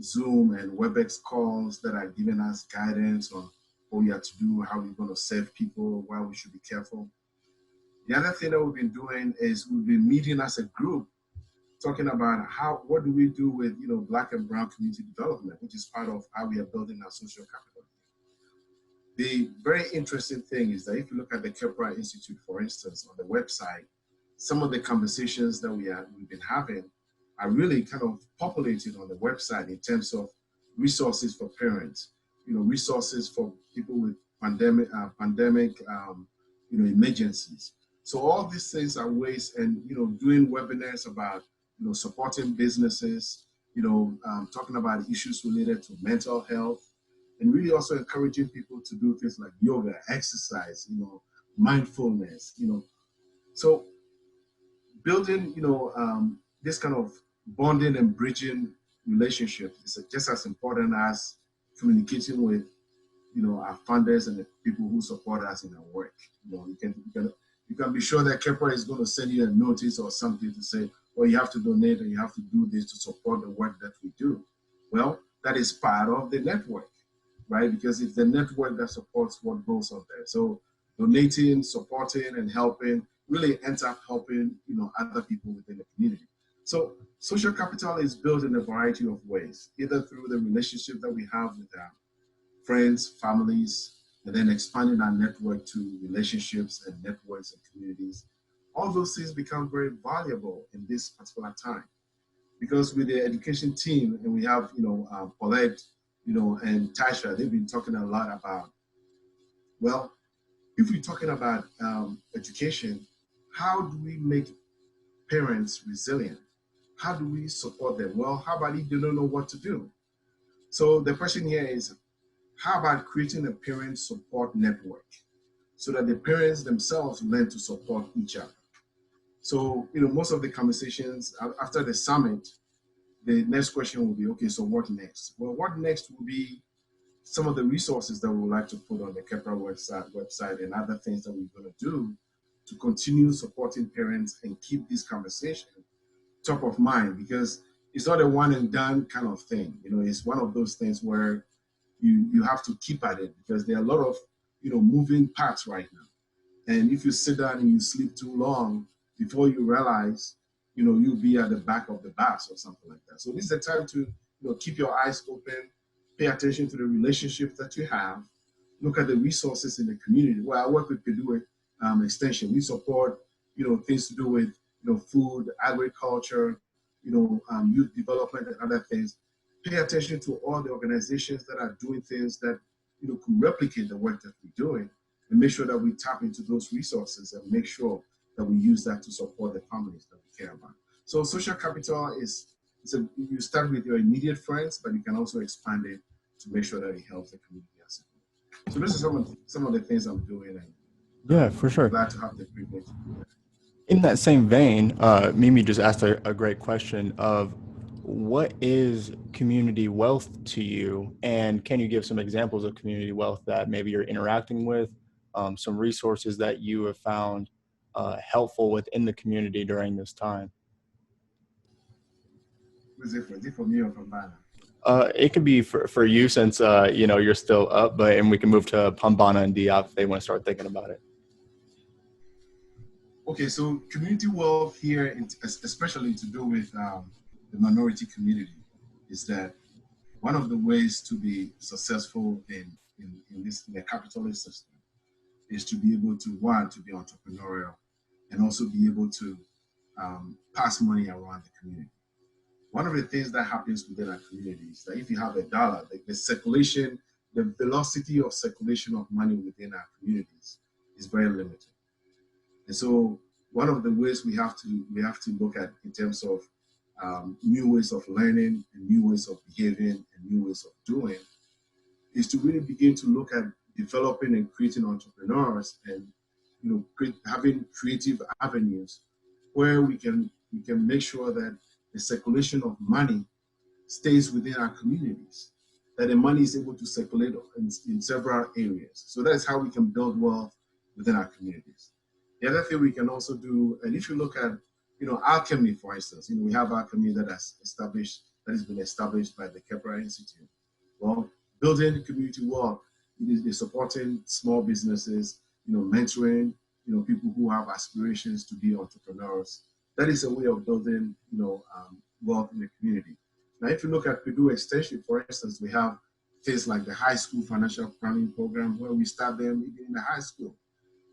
Zoom and WebEx calls that are giving us guidance on what we have to do, how we're going to serve people, why we should be careful. The other thing that we've been doing is we've been meeting as a group, talking about what do we do with, you know, Black and Brown community development, which is part of how we are building our social capital. The very interesting thing is that if you look at the Kepler Institute, for instance, on the website, some of the conversations that we've been having are really kind of populated on the website in terms of resources for parents, you know, resources for people with pandemic, you know, emergencies. So all these things are ways, and, you know, doing webinars about, you know, supporting businesses, you know, talking about issues related to mental health, and really also encouraging people to do things like yoga, exercise, you know, mindfulness, you know. So building, you know, this kind of bonding and bridging relationships is just as important as communicating with, you know, our funders and the people who support us in our work. You know, you can be sure that Kepler is going to send you a notice or something to say, well, you have to donate and you have to do this to support the work that we do. Well, that is part of the network, right? Because it's the network that supports what goes on there. So donating, supporting, and helping really ends up helping, you know, other people within the community. So social capital is built in a variety of ways, either through the relationship that we have with our friends, families, and then expanding our network to relationships and networks and communities. All those things become very valuable in this particular time, because with the education team, and we have, you know, Paulette, you know, and Tasha, they've been talking a lot about, well, if we're talking about education, how do we make parents resilient? How do we support them? Well, how about if they don't know what to do? So the question here is, how about creating a parent support network so that the parents themselves learn to support each other? So, you know, most of the conversations after the summit, the next question will be, okay, so what next? Well, what next will be some of the resources that we would like to put on the Kepler website and other things that we're going to do to continue supporting parents and keep this conversation top of mind, because it's not a one and done kind of thing. You know, it's one of those things where you have to keep at it, because there are a lot of, you know, moving parts right now. And if you sit down and you sleep too long, before you realize, you know, you'll be at the back of the bus or something like that. So this is a time to, you know, keep your eyes open, pay attention to the relationships that you have, look at the resources in the community. Well, I work with Purdue Extension. We support things to do with, food, agriculture, youth development and other things. Pay attention to all the organizations that are doing things that, could replicate the work that we're doing, and make sure that we tap into those resources and make sure that we use that to support the families that we care about. So social capital you start with your immediate friends, but you can also expand it to make sure that it helps the community as a whole. So this is some of the things I'm doing, and Yeah, for sure. I'm glad to have the privilege to do that. In that same vein, Mimi just asked a great question of what is community wealth to you? And can you give some examples of community wealth that maybe you're interacting with, some resources that you have found helpful within the community during this time? Is it for me or from Bana? It could be for you since, you're still up, and we can move to Pambana and Diop if they want to start thinking about it. Okay, so community wealth here, especially to do with the minority community, is that one of the ways to be successful in the capitalist system is to be able to, one, to be entrepreneurial, and also be able to pass money around the community. One of the things that happens within our community is that if you have a dollar, the circulation, the velocity of circulation of money within our communities is very limited. And so one of the ways we have to look at in terms of new ways of learning and new ways of behaving and new ways of doing is to really begin to look at developing and creating entrepreneurs and having creative avenues where we can make sure that the circulation of money stays within our communities, that the money is able to circulate in several areas. So that is how we can build wealth within our communities. The other thing we can also do, and if you look at, alchemy, for instance, we have alchemy that has been established by the Kepler Institute. Well, building community wealth, it is supporting small businesses, mentoring, people who have aspirations to be entrepreneurs. That is a way of building, wealth in the community. Now, if you look at Purdue Extension, for instance, we have things like the high school financial planning program where we start them even in the high school.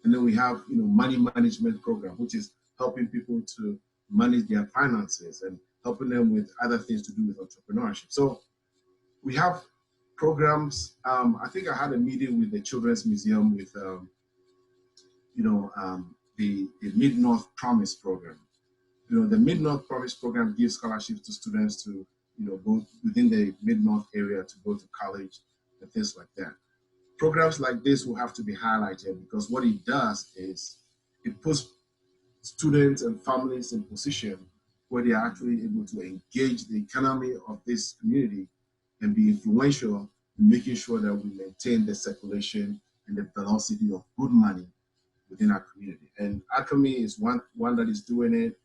And then we have, money management program, which is helping people to manage their finances and helping them with other things to do with entrepreneurship. So we have programs. I think I had a meeting with the Children's Museum with, the Mid-North Promise program. The Mid-North Promise program gives scholarships to students to, go within the Mid-North area to go to college and things like that. Programs like this will have to be highlighted because what it does is it puts students and families in position where they are actually able to engage the economy of this community and be influential in making sure that we maintain the circulation and the velocity of good money within our community. And Alchemy is one that is doing it.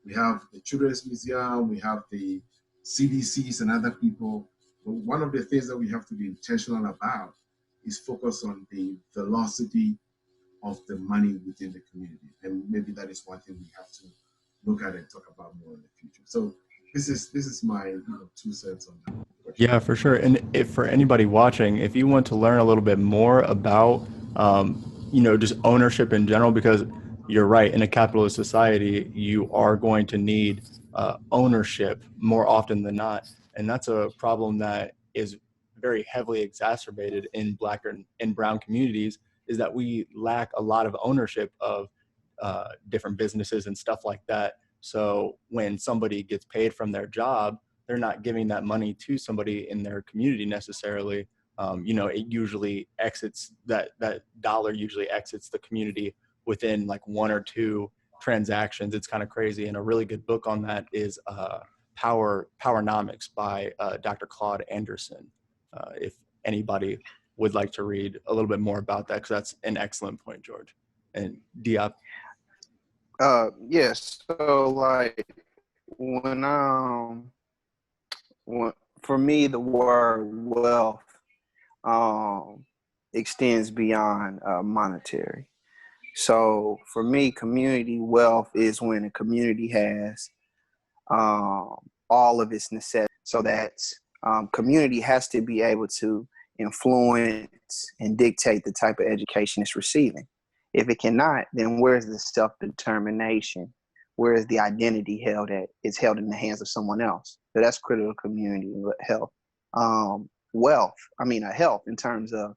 We have the Children's Museum, we have the CDCs and other people. But one of the things that we have to be intentional about is focus on the velocity of the money within the community. And maybe that is one thing we have to look at and talk about more in the future. So this is my 2 cents on that question. Yeah, for sure. And if for anybody watching, if you want to learn a little bit more about, just ownership in general, because you're right, in a capitalist society, you are going to need ownership more often than not. And that's a problem that is very heavily exacerbated in Black and brown communities, is that we lack a lot of ownership of different businesses and stuff like that. So when somebody gets paid from their job, they're not giving that money to somebody in their community necessarily. It usually exits, that dollar usually exits the community within like 1 or 2 transactions. It's kind of crazy. And a really good book on that is Powernomics by Dr. Claude Anderson. If anybody would like to read a little bit more about that, because that's an excellent point, George. And Diop. Yes. So like for me, the word wealth extends beyond monetary. So for me, community wealth is when a community has all of its necessities. So that community has to be able to influence and dictate the type of education it's receiving. If it cannot, then where's the self-determination? Where is the identity held at? It's held in the hands of someone else. So that's critical community health. Health in terms of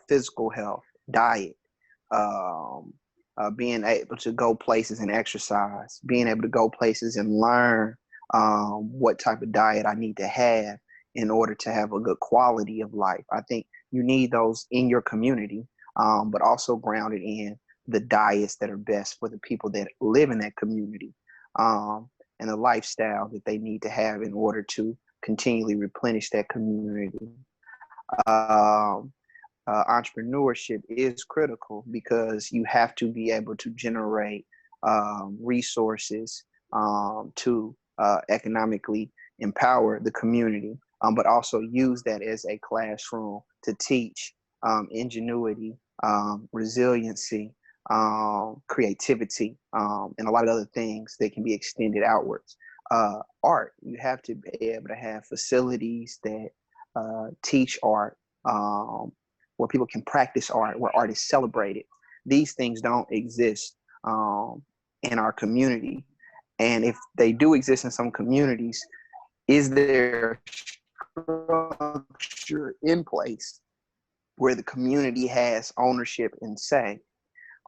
physical health, diet, being able to go places and exercise, being able to go places and learn what type of diet I need to have in order to have a good quality of life. I think you need those in your community, but also grounded in the diets that are best for the people that live in that community, and the lifestyle that they need to have in order to continually replenish that community. Entrepreneurship is critical because you have to be able to generate resources to economically empower the community, but also use that as a classroom to teach ingenuity, resiliency, creativity, and a lot of other things that can be extended outwards. Art, you have to be able to have facilities that teach art, where people can practice art, where art is celebrated. These things don't exist in our community. And if they do exist in some communities, is there structure in place where the community has ownership and say?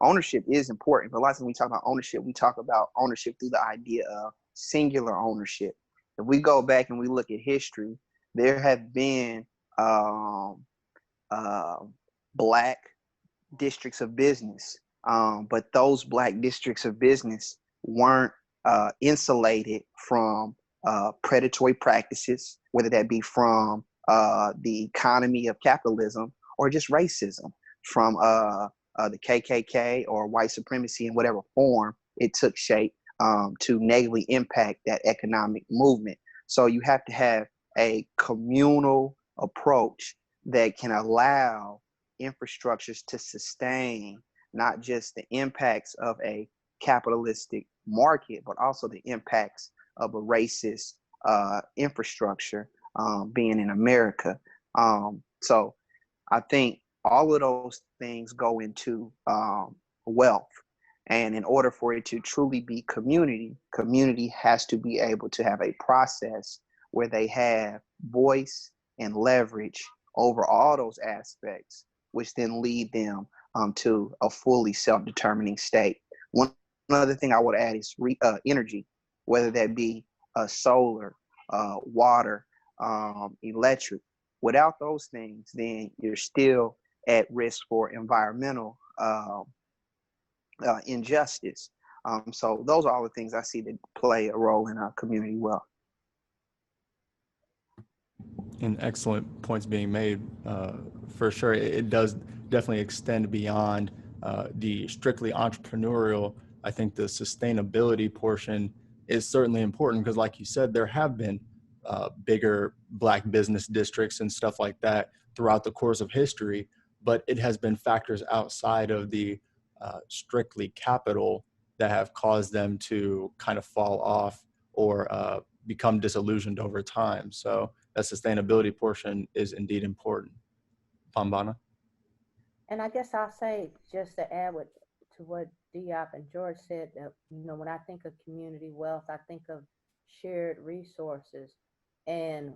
Ownership is important, but a lot of times when we talk about ownership, we talk about ownership through the idea of singular ownership. If we go back and we look at history, there have been Black districts of business, but those Black districts of business weren't insulated from predatory practices, whether that be from the economy of capitalism or just racism, from the KKK or white supremacy in whatever form it took shape to negatively impact that economic movement. So you have to have a communal approach that can allow infrastructures to sustain not just the impacts of a capitalistic market, but also the impacts of a racist infrastructure being in America. So I think all of those things go into wealth. And in order for it to truly be community, community has to be able to have a process where they have voice and leverage over all those aspects, which then lead them to a fully self-determining state. One other thing I would add is energy, whether that be solar, water, electric. Without those things, then you're still at risk for environmental injustice. So those are all the things I see that play a role in our community wealth. And excellent points being made. For sure, it does definitely extend beyond the strictly entrepreneurial. I think the sustainability portion is certainly important because, like you said, there have been bigger Black business districts and stuff like that throughout the course of history, but it has been factors outside of the strictly capital that have caused them to kind of fall off or become disillusioned over time. So that sustainability portion is indeed important. Pambana? And I guess I'll say, just to add to what Diop and George said, that, when I think of community wealth, I think of shared resources. And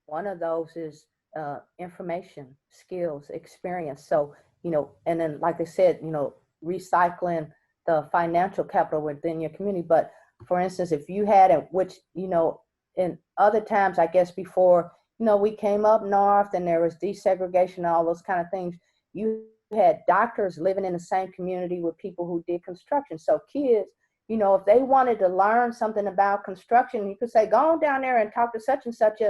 one of those is information, skills, experience. So, and then, like I said, recycling the financial capital within your community. But for instance, if you had it, which, in other times, I guess before, we came up north and there was desegregation and all those kind of things, you had doctors living in the same community with people who did construction. So kids, if they wanted to learn something about construction, you could say, go on down there and talk to such and such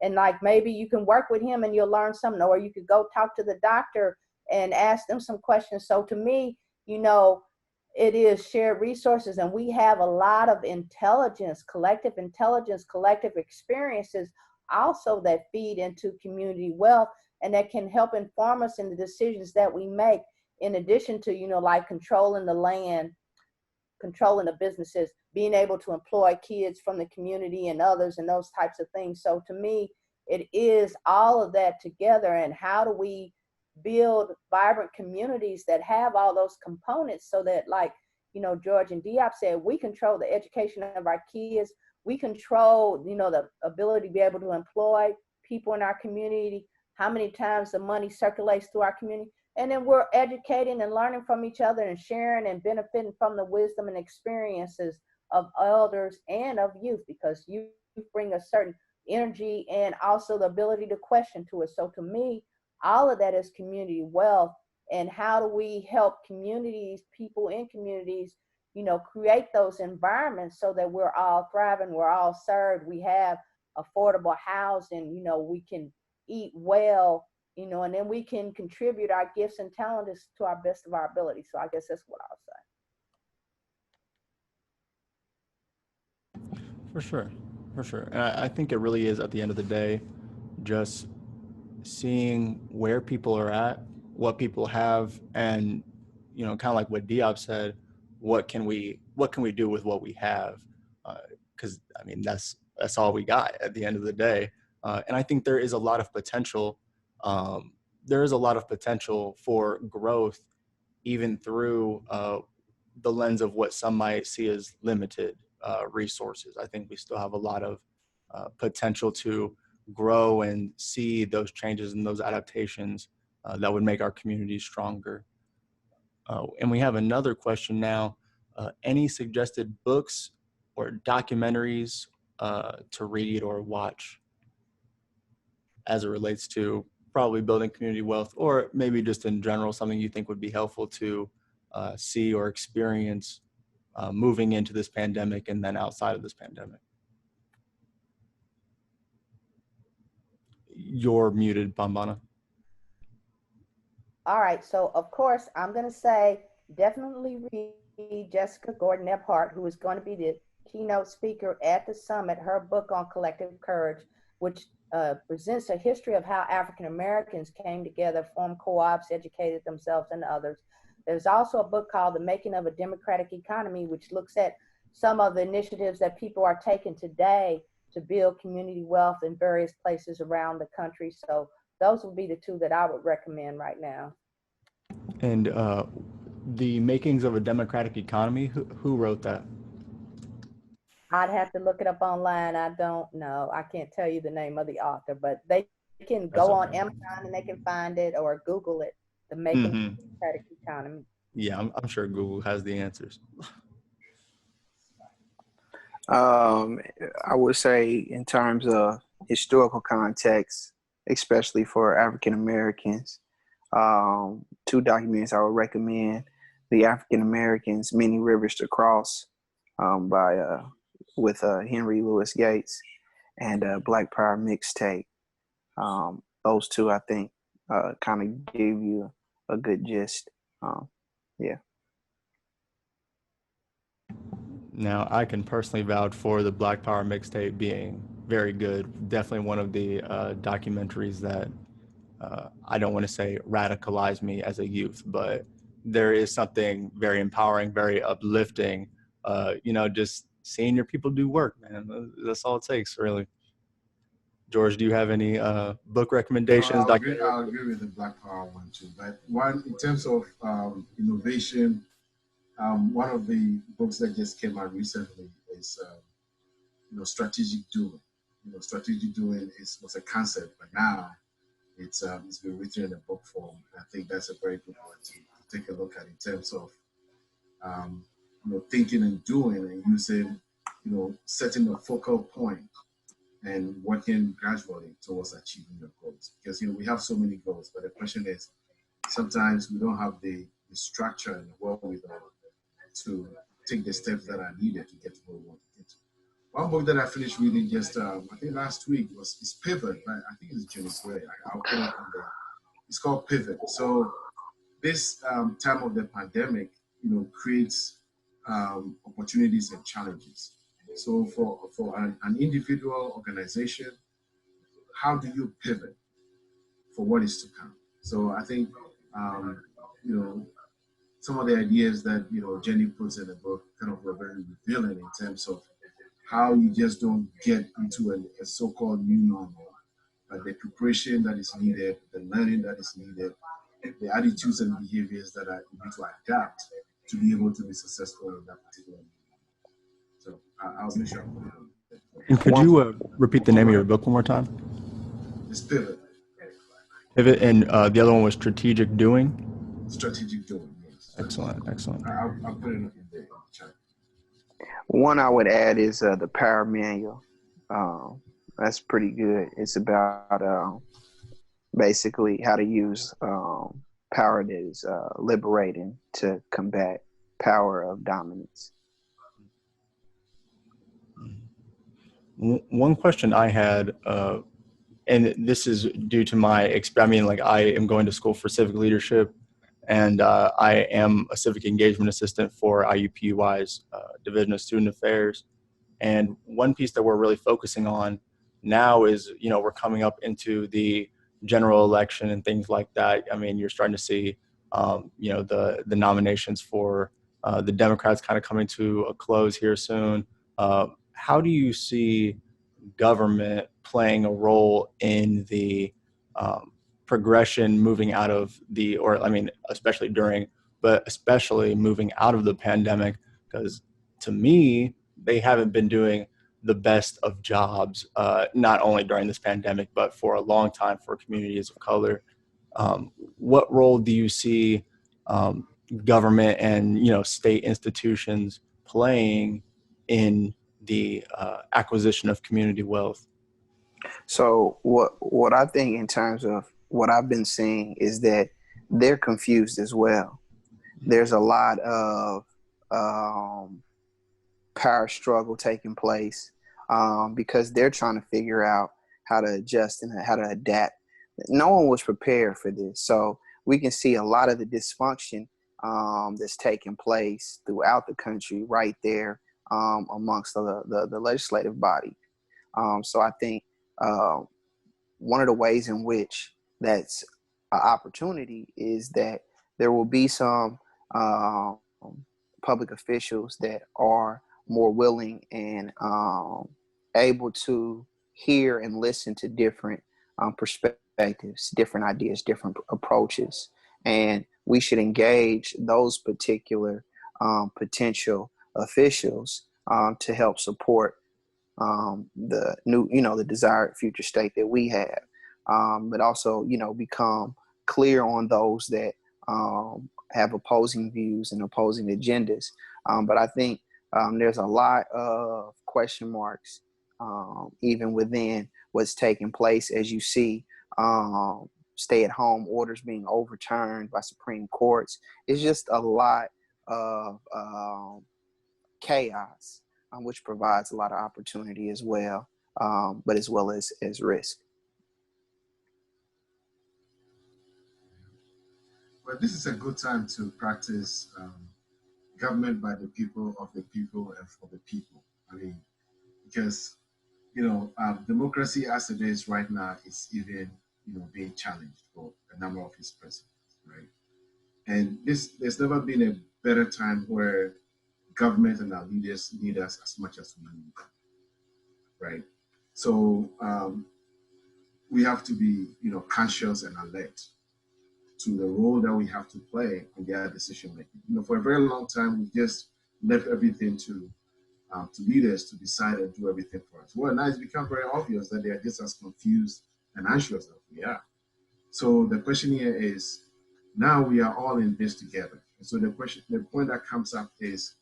and like maybe you can work with him and you'll learn something, or you could go talk to the doctor and ask them some questions. So to me, it is shared resources, and we have a lot of intelligence, collective experiences also that feed into community wealth, and that can help inform us in the decisions that we make, in addition to, like controlling the land, controlling the businesses, being able to employ kids from the community and others and those types of things. So to me, it is all of that together, and how do we build vibrant communities that have all those components, so that, like, you know, George and Diop said, we control the education of our kids. We control, you know, the ability to be able to employ people in our community, how many times the money circulates through our community. And then we're educating and learning from each other and sharing and benefiting from the wisdom and experiences of elders and of youth, because you bring a certain energy and also the ability to question to it. So to me, all of that is community wealth. And how do we help communities, people in communities, you know, create those environments so that we're all thriving, we're all served, we have affordable housing, you know, we can eat well, you know, and then we can contribute our gifts and talents to our best of our ability. So I guess that's what I'll say. For sure, for sure. And I think it really is, at the end of the day, just seeing where people are at, what people have, and, you know, kind of like what Diop said, what can we do with what we have? Because I mean, that's all we got at the end of the day. And I think there is a lot of potential. There is a lot of potential for growth, even through the lens of what some might see as limited resources. I think we still have a lot of potential to grow and see those changes and those adaptations that would make our communities stronger. And we have another question now. Any suggested books or documentaries to read or watch as it relates to probably building community wealth, or maybe just in general, something you think would be helpful to see or experience moving into this pandemic and then outside of this pandemic? You're muted, Pambana. All right, so of course, I'm going to say definitely read Jessica Gordon Nembhard, who is going to be the keynote speaker at the summit. Her book on collective courage, which presents a history of how African Americans came together, formed co-ops, educated themselves and others. There's also a book called The Making of a Democratic Economy, which looks at some of the initiatives that people are taking today to build community wealth in various places around the country. So those would be the two that I would recommend right now. And The Makings of a Democratic Economy, who wrote that? I'd have to look it up online. I don't know. I can't tell you the name of the author, but they can go on Amazon and they can find it, or Google it, The Making of a Democratic Economy. Yeah, I'm sure Google has the answers. I would say, in terms of historical context, especially for African Americans, two documents I would recommend: The African Americans, Many Rivers to Cross, with Henry Louis Gates, and Black Power Mixtape. Those two, I think, kind of give you a good gist. Yeah. Now, I can personally vouch for the Black Power Mixtape being very good. Definitely one of the documentaries that I don't want to say radicalized me as a youth, but there is something very empowering, very uplifting, you know, just seeing your people do work, man. That's all it takes, really. George, do you have any book recommendations? I'll agree with the Black Power one too. But one, in terms of innovation, one of the books that just came out recently is, Strategic Doing. Strategic Doing was a concept, but now it's been written in a book form. I think that's a very good one to take a look at, in terms of thinking and doing, and using, setting a focal point and working gradually towards achieving your goals. Because we have so many goals, but the question is, sometimes we don't have the structure and the wherewithal to take the steps that are needed to get to where we want to get to. One book that I finished reading just, I think last week, is Pivot, right? I think it's Jenny Gray. I'll put it on there. It's called Pivot. So this time of the pandemic, creates opportunities and challenges. So for an individual organization, how do you pivot for what is to come? So I think, some of the ideas that, Jenny puts in the book kind of were very revealing in terms of how you just don't get into a so-called new normal, but the preparation that is needed, the learning that is needed, the attitudes and behaviors that are able to adapt to be able to be successful in that particular movie. So I'll make sure I put it on there. And could you repeat the name of your book one more time? It's Pivot. Pivot, and the other one was Strategic Doing? Strategic Doing, yes. Excellent, excellent. I'll put it in the chat. One I would add is the Power Manual. That's pretty good. It's about basically how to use power that is liberating to combat power of dominance. One question I had, and this is due to my I am going to school for civic leadership, and I am a civic engagement assistant for IUPUI's Division of Student Affairs. And one piece that we're really focusing on now is, we're coming up into the general election and things like that. I mean, you're starting to see, the nominations for the Democrats kind of coming to a close here soon. How do you see government playing a role in the progression moving out of especially during, but especially moving out of the pandemic? Because to me, they haven't been doing the best of jobs, not only during this pandemic, but for a long time for communities of color. What role do you see government and state institutions playing in the acquisition of community wealth? So what I think in terms of what I've been seeing is that they're confused as well. There's a lot of power struggle taking place because they're trying to figure out how to adjust and how to adapt. No one was prepared for this. So we can see a lot of the dysfunction that's taking place throughout the country right there amongst the legislative body. So I think one of the ways in which that's an opportunity is that there will be some public officials that are more willing and able to hear and listen to different perspectives, different ideas, different approaches. And we should engage those particular potential officials to help support the new, the desired future state that we have, but also, become clear on those that have opposing views and opposing agendas. But I think there's a lot of question marks, even within what's taking place, as you see stay-at-home orders being overturned by Supreme Courts. It's just a lot of chaos, which provides a lot of opportunity as well, but as well as risk. Well, this is a good time to practice government by the people, of the people, and for the people. I mean, because, democracy as it is right now is even, being challenged for a number of its presidents, right? And there's never been a better time where government and our leaders need us as much as we need them, right? So we have to be, conscious and alert to the role that we have to play in their decision making. For a very long time, we just left everything to leaders to decide and do everything for us. Well, now it's become very obvious that they are just as confused and anxious as we are. So the question here is, now we are all in this together. And so the point that comes up is,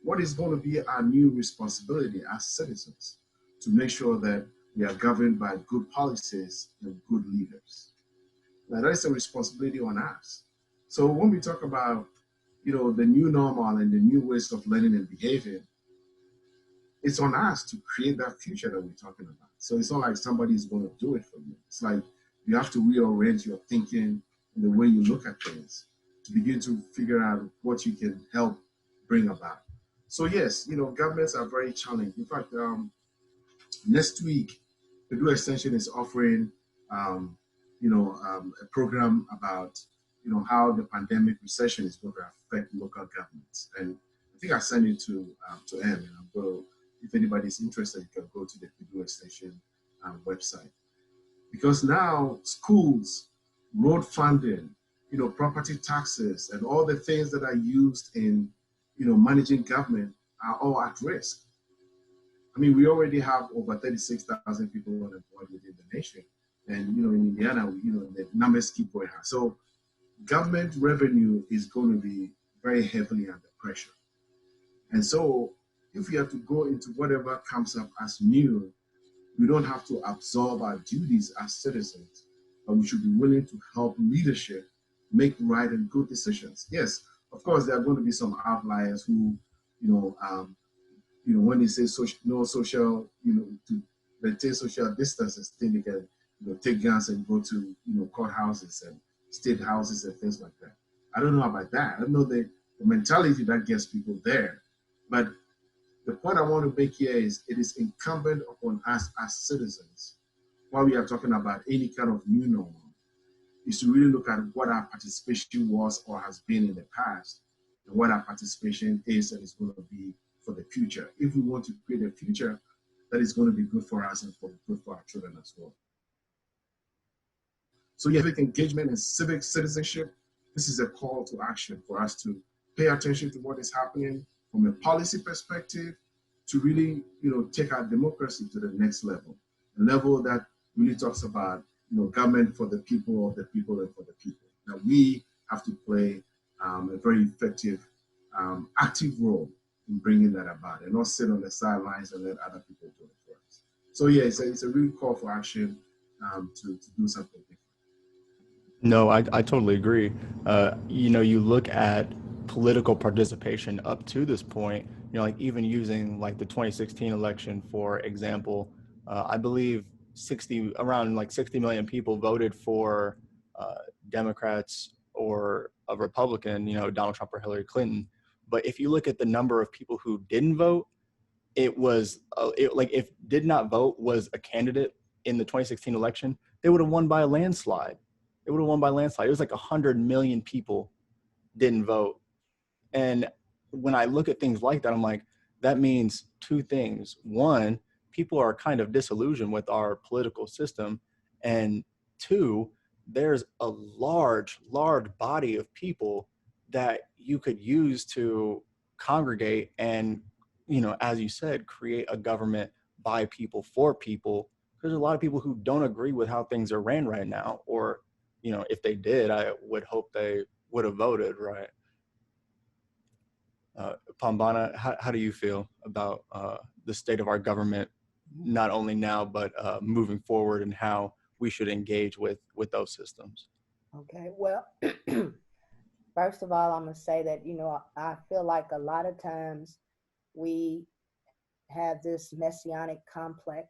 what is going to be our new responsibility as citizens to make sure that we are governed by good policies and good leaders? Now, that is a responsibility on us. So when we talk about, the new normal and the new ways of learning and behaving, it's on us to create that future that we're talking about. So it's not like somebody's going to do it for you. It's like you have to rearrange your thinking and the way you look at things to begin to figure out what you can help bring about. So yes, governments are very challenging. In fact, next week, the Blue Extension is offering, a program about, how the pandemic recession is going to affect local governments. And I think I sent it to M. And I'm going to, if anybody's interested, you can go to the Blue Extension website. Because now schools, road funding, property taxes and all the things that are used in, managing government are all at risk. I mean, we already have over 36,000 people unemployed within the nation. And, in Indiana, the numbers keep going high. So government revenue is going to be very heavily under pressure. And so if we have to go into whatever comes up as new, we don't have to absorb our duties as citizens, but we should be willing to help leadership make right and good decisions. Yes, of course, there are going to be some outliers who, when they say social, to maintain social distances, think they can, take guns and go to, courthouses and state houses and things like that. I don't know about that. I don't know the mentality that gets people there. But the point I want to make here is it is incumbent upon us as citizens, while we are talking about any kind of new normal, is to really look at what our participation was or has been in the past, and what our participation is and is going to be for the future. If we want to create a future that is going to be good for us and good for our children as well. So civic engagement and civic citizenship, this is a call to action for us to pay attention to what is happening from a policy perspective, to really, take our democracy to the next level, a level that really talks about, government for the people, of the people, and for the people. Now we have to play a very effective, active role in bringing that about, and not sit on the sidelines and let other people do it for us. So yeah, it's a real call for action to do something different. No, I totally agree. You look at political participation up to this point, like even using like the 2016 election, for example, I believe around 60 million people voted for Democrats or a Republican, Donald Trump or Hillary Clinton. But if you look at the number of people who didn't vote, it was if did not vote was a candidate in the 2016 election, they would have won by a landslide. It would have won by a landslide. It was like 100 million people didn't vote. And when I look at things like that, I'm like, that means two things. One, people are kind of disillusioned with our political system. And two, there's a large body of people that you could use to congregate and, as you said, create a government by people for people. There's a lot of people who don't agree with how things are ran right now, or, if they did, I would hope they would have voted right. Pambana, how do you feel about the state of our government, not only now, but moving forward, and how we should engage with those systems? Okay, well, first of all, I'm going to say that, I feel like a lot of times we have this messianic complex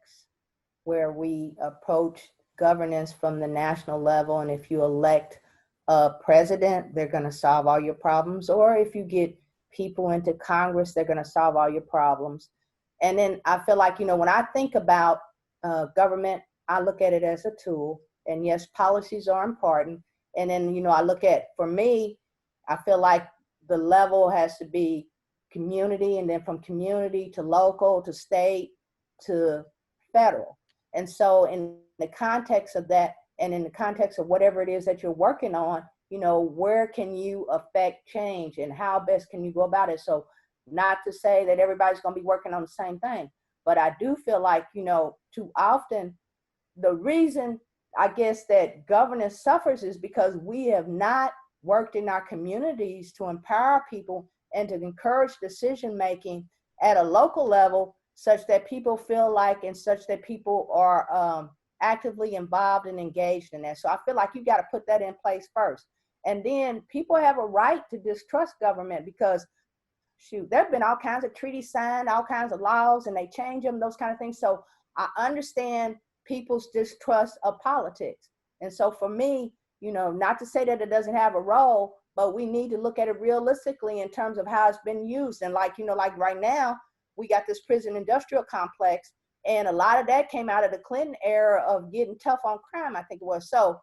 where we approach governance from the national level. And if you elect a president, they're going to solve all your problems. Or if you get people into Congress, they're going to solve all your problems. And then I feel like, when I think about government, I look at it as a tool. And yes, policies are important. And then, I look at, for me, I feel like the level has to be community, and then from community to local to state to federal. And so in the context of that, and in the context of whatever it is that you're working on, where can you affect change and how best can you go about it? So not to say that everybody's going to be working on the same thing, but I do feel like, too often the reason I guess that governance suffers is because we have not worked in our communities to empower people and to encourage decision making at a local level, such that people feel like, and such that people are actively involved and engaged in that. So I feel like you got to put that in place first. And then people have a right to distrust government, because shoot, there have been all kinds of treaties signed, all kinds of laws, and they change them, those kind of things. So I understand people's distrust of politics. And so for me, not to say that it doesn't have a role, but we need to look at it realistically in terms of how it's been used. And like right now, we got this prison industrial complex, and a lot of that came out of the Clinton era of getting tough on crime, I think it was. So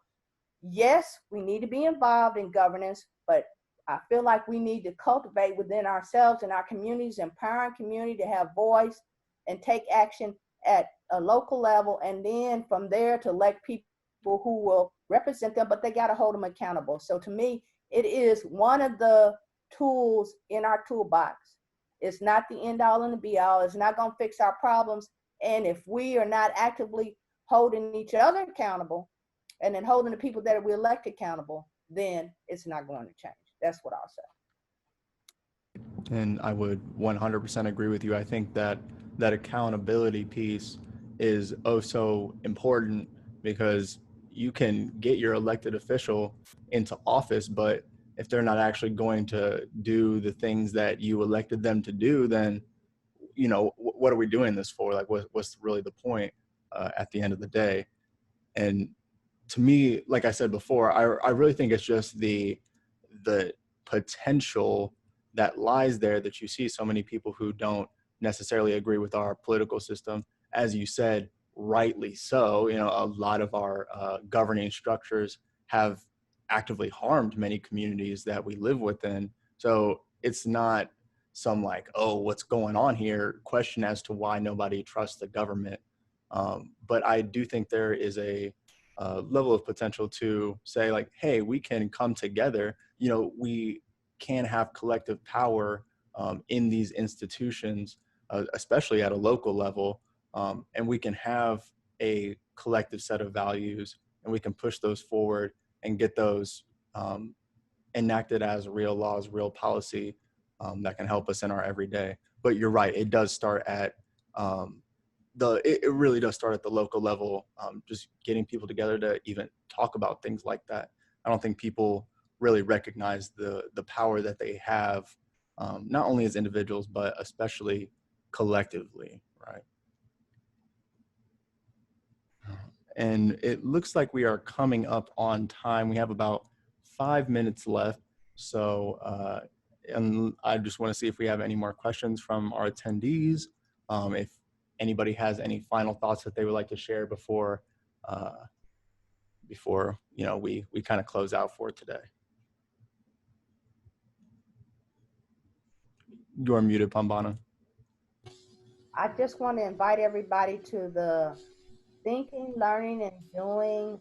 yes, we need to be involved in governance, but I feel like we need to cultivate within ourselves and our communities, empowering community to have voice and take action at a local level, and then from there to elect people people who will represent them, but they got to hold them accountable. So to me, it is one of the tools in our toolbox. It's not the end all and the be all. It's not going to fix our problems. And if we are not actively holding each other accountable and then holding the people that we elect accountable, then it's not going to change. That's what I'll say. And I would 100% agree with you. I think that that accountability piece is oh so important, because you can get your elected official into office, but if they're not actually going to do the things that you elected them to do, then, you know, what are we doing this for? Like, what's really the point at the end of the day? And to me, like I said before, I really think it's just the potential that lies there, that you see so many people who don't necessarily agree with our political system. As you said, rightly so, you know, a lot of our governing structures have actively harmed many communities that we live within. So it's not some like, oh, what's going on here question as to why nobody trusts the government. But I do think there is a level of potential to say like, hey, we can come together. You know, we can have collective power in these institutions, especially at a local level, and we can have a collective set of values, and we can push those forward and get those enacted as real laws, real policy that can help us in our everyday. But you're right, it does start at it really does start at the local level, just getting people together to even talk about things like that. I don't think people really recognize the power that they have, not only as individuals, but especially collectively, right? And it looks like we are coming up on time. We have about 5 minutes left. So, and I just want to see if we have any more questions from our attendees. If anybody has any final thoughts that they would like to share before you know, we kind of close out for today. You're muted, Pambana. I just want to invite everybody to the Thinking, Learning, and Doing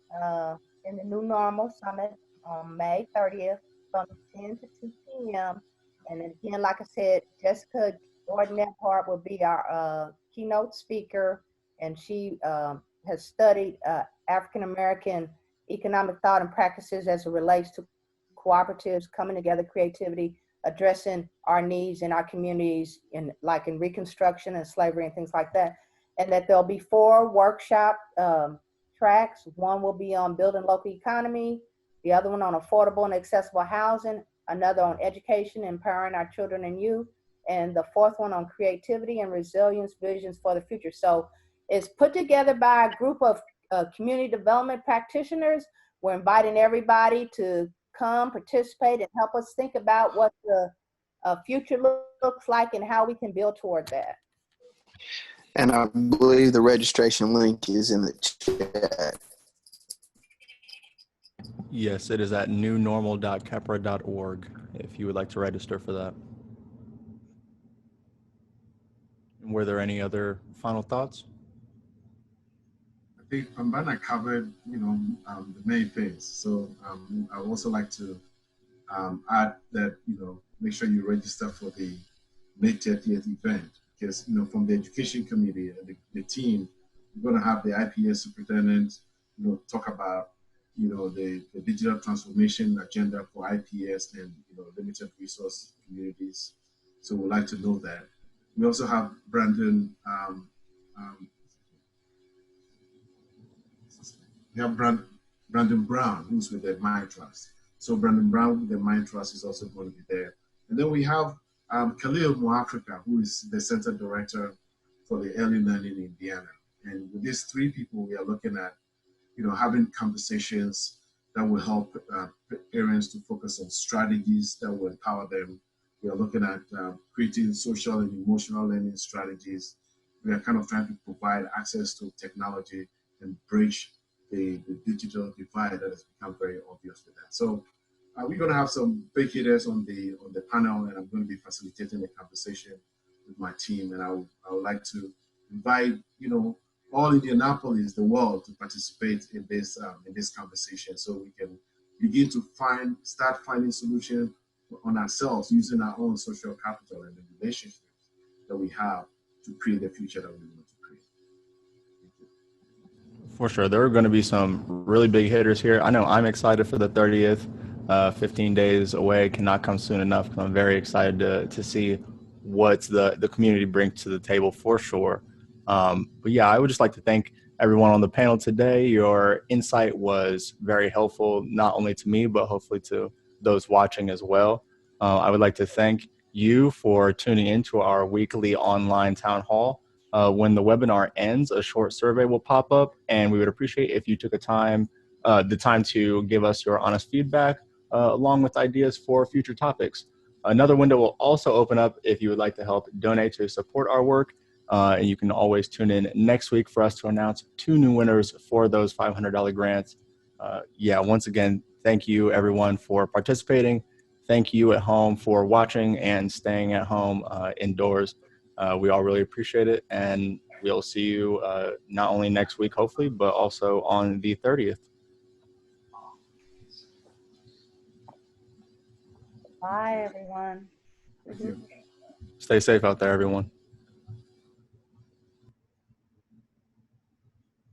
in the New Normal Summit on May 30th from 10 to 2 p.m. And again, like I said, Jessica Gordon Nembhard will be our keynote speaker, and she has studied African-American economic thought and practices as it relates to cooperatives, coming together, creativity, addressing our needs in our communities in Reconstruction and slavery and things like that. And that there'll be 4 workshop tracks. One will be on building local economy, the other one on affordable and accessible housing, another on education, empowering our children and youth, and the 4th one on creativity and resilience visions for the future. So it's put together by a group of community development practitioners. We're inviting everybody to come participate and help us think about what the future looks like and how we can build toward that. And I believe the registration link is in the chat. Yes, it is at newnormal.kepra.org if you would like to register for that. Were there any other final thoughts? I think Pambana covered, you know, the main things. So I would also like to add that, you know, make sure you register for the May 30th event, because, you know, from the education committee and the team, we're going to have the IPS superintendent, you know, talk about, you know, the digital transformation agenda for IPS and, you know, limited resource communities. So we'd like to know that. We also have Brandon, Brandon Brown, who's with the Mind Trust. So Brandon Brown with the Mind Trust is also going to be there. And then we have Khalil Moafrika, who is the Center Director for the Early Learning in Indiana. And with these 3 people, we are looking at, you know, having conversations that will help parents to focus on strategies that will empower them. We are looking at creating social and emotional learning strategies. We are kind of trying to provide access to technology and bridge the digital divide that has become very obvious with that. So we're going to have some big hitters on the panel, and I'm going to be facilitating the conversation with my team. And I would like to invite, you know, all Indianapolis, the world, to participate in this conversation, so we can begin to start finding solutions on ourselves using our own social capital and the relationships that we have to create the future that we want to create. For sure. There are going to be some really big hitters here. I know I'm excited for the 30th. 15 days away cannot come soon enough. I'm very excited to see what the community brings to the table for sure. But yeah, I would just like to thank everyone on the panel today. Your insight was very helpful, not only to me, but hopefully to those watching as well. I would like to thank you for tuning into our weekly online town hall. When the webinar ends, a short survey will pop up, and we would appreciate if you took the time to give us your honest feedback, along with ideas for future topics. Another window will also open up if you would like to help donate to support our work. And you can always tune in next week for us to announce 2 new winners for those $500 grants. Yeah, once again, thank you everyone for participating. Thank you at home for watching and staying at home indoors. We all really appreciate it, and we'll see you not only next week, hopefully, but also on the 30th. Bye, everyone. Thank you. Stay safe out there, everyone.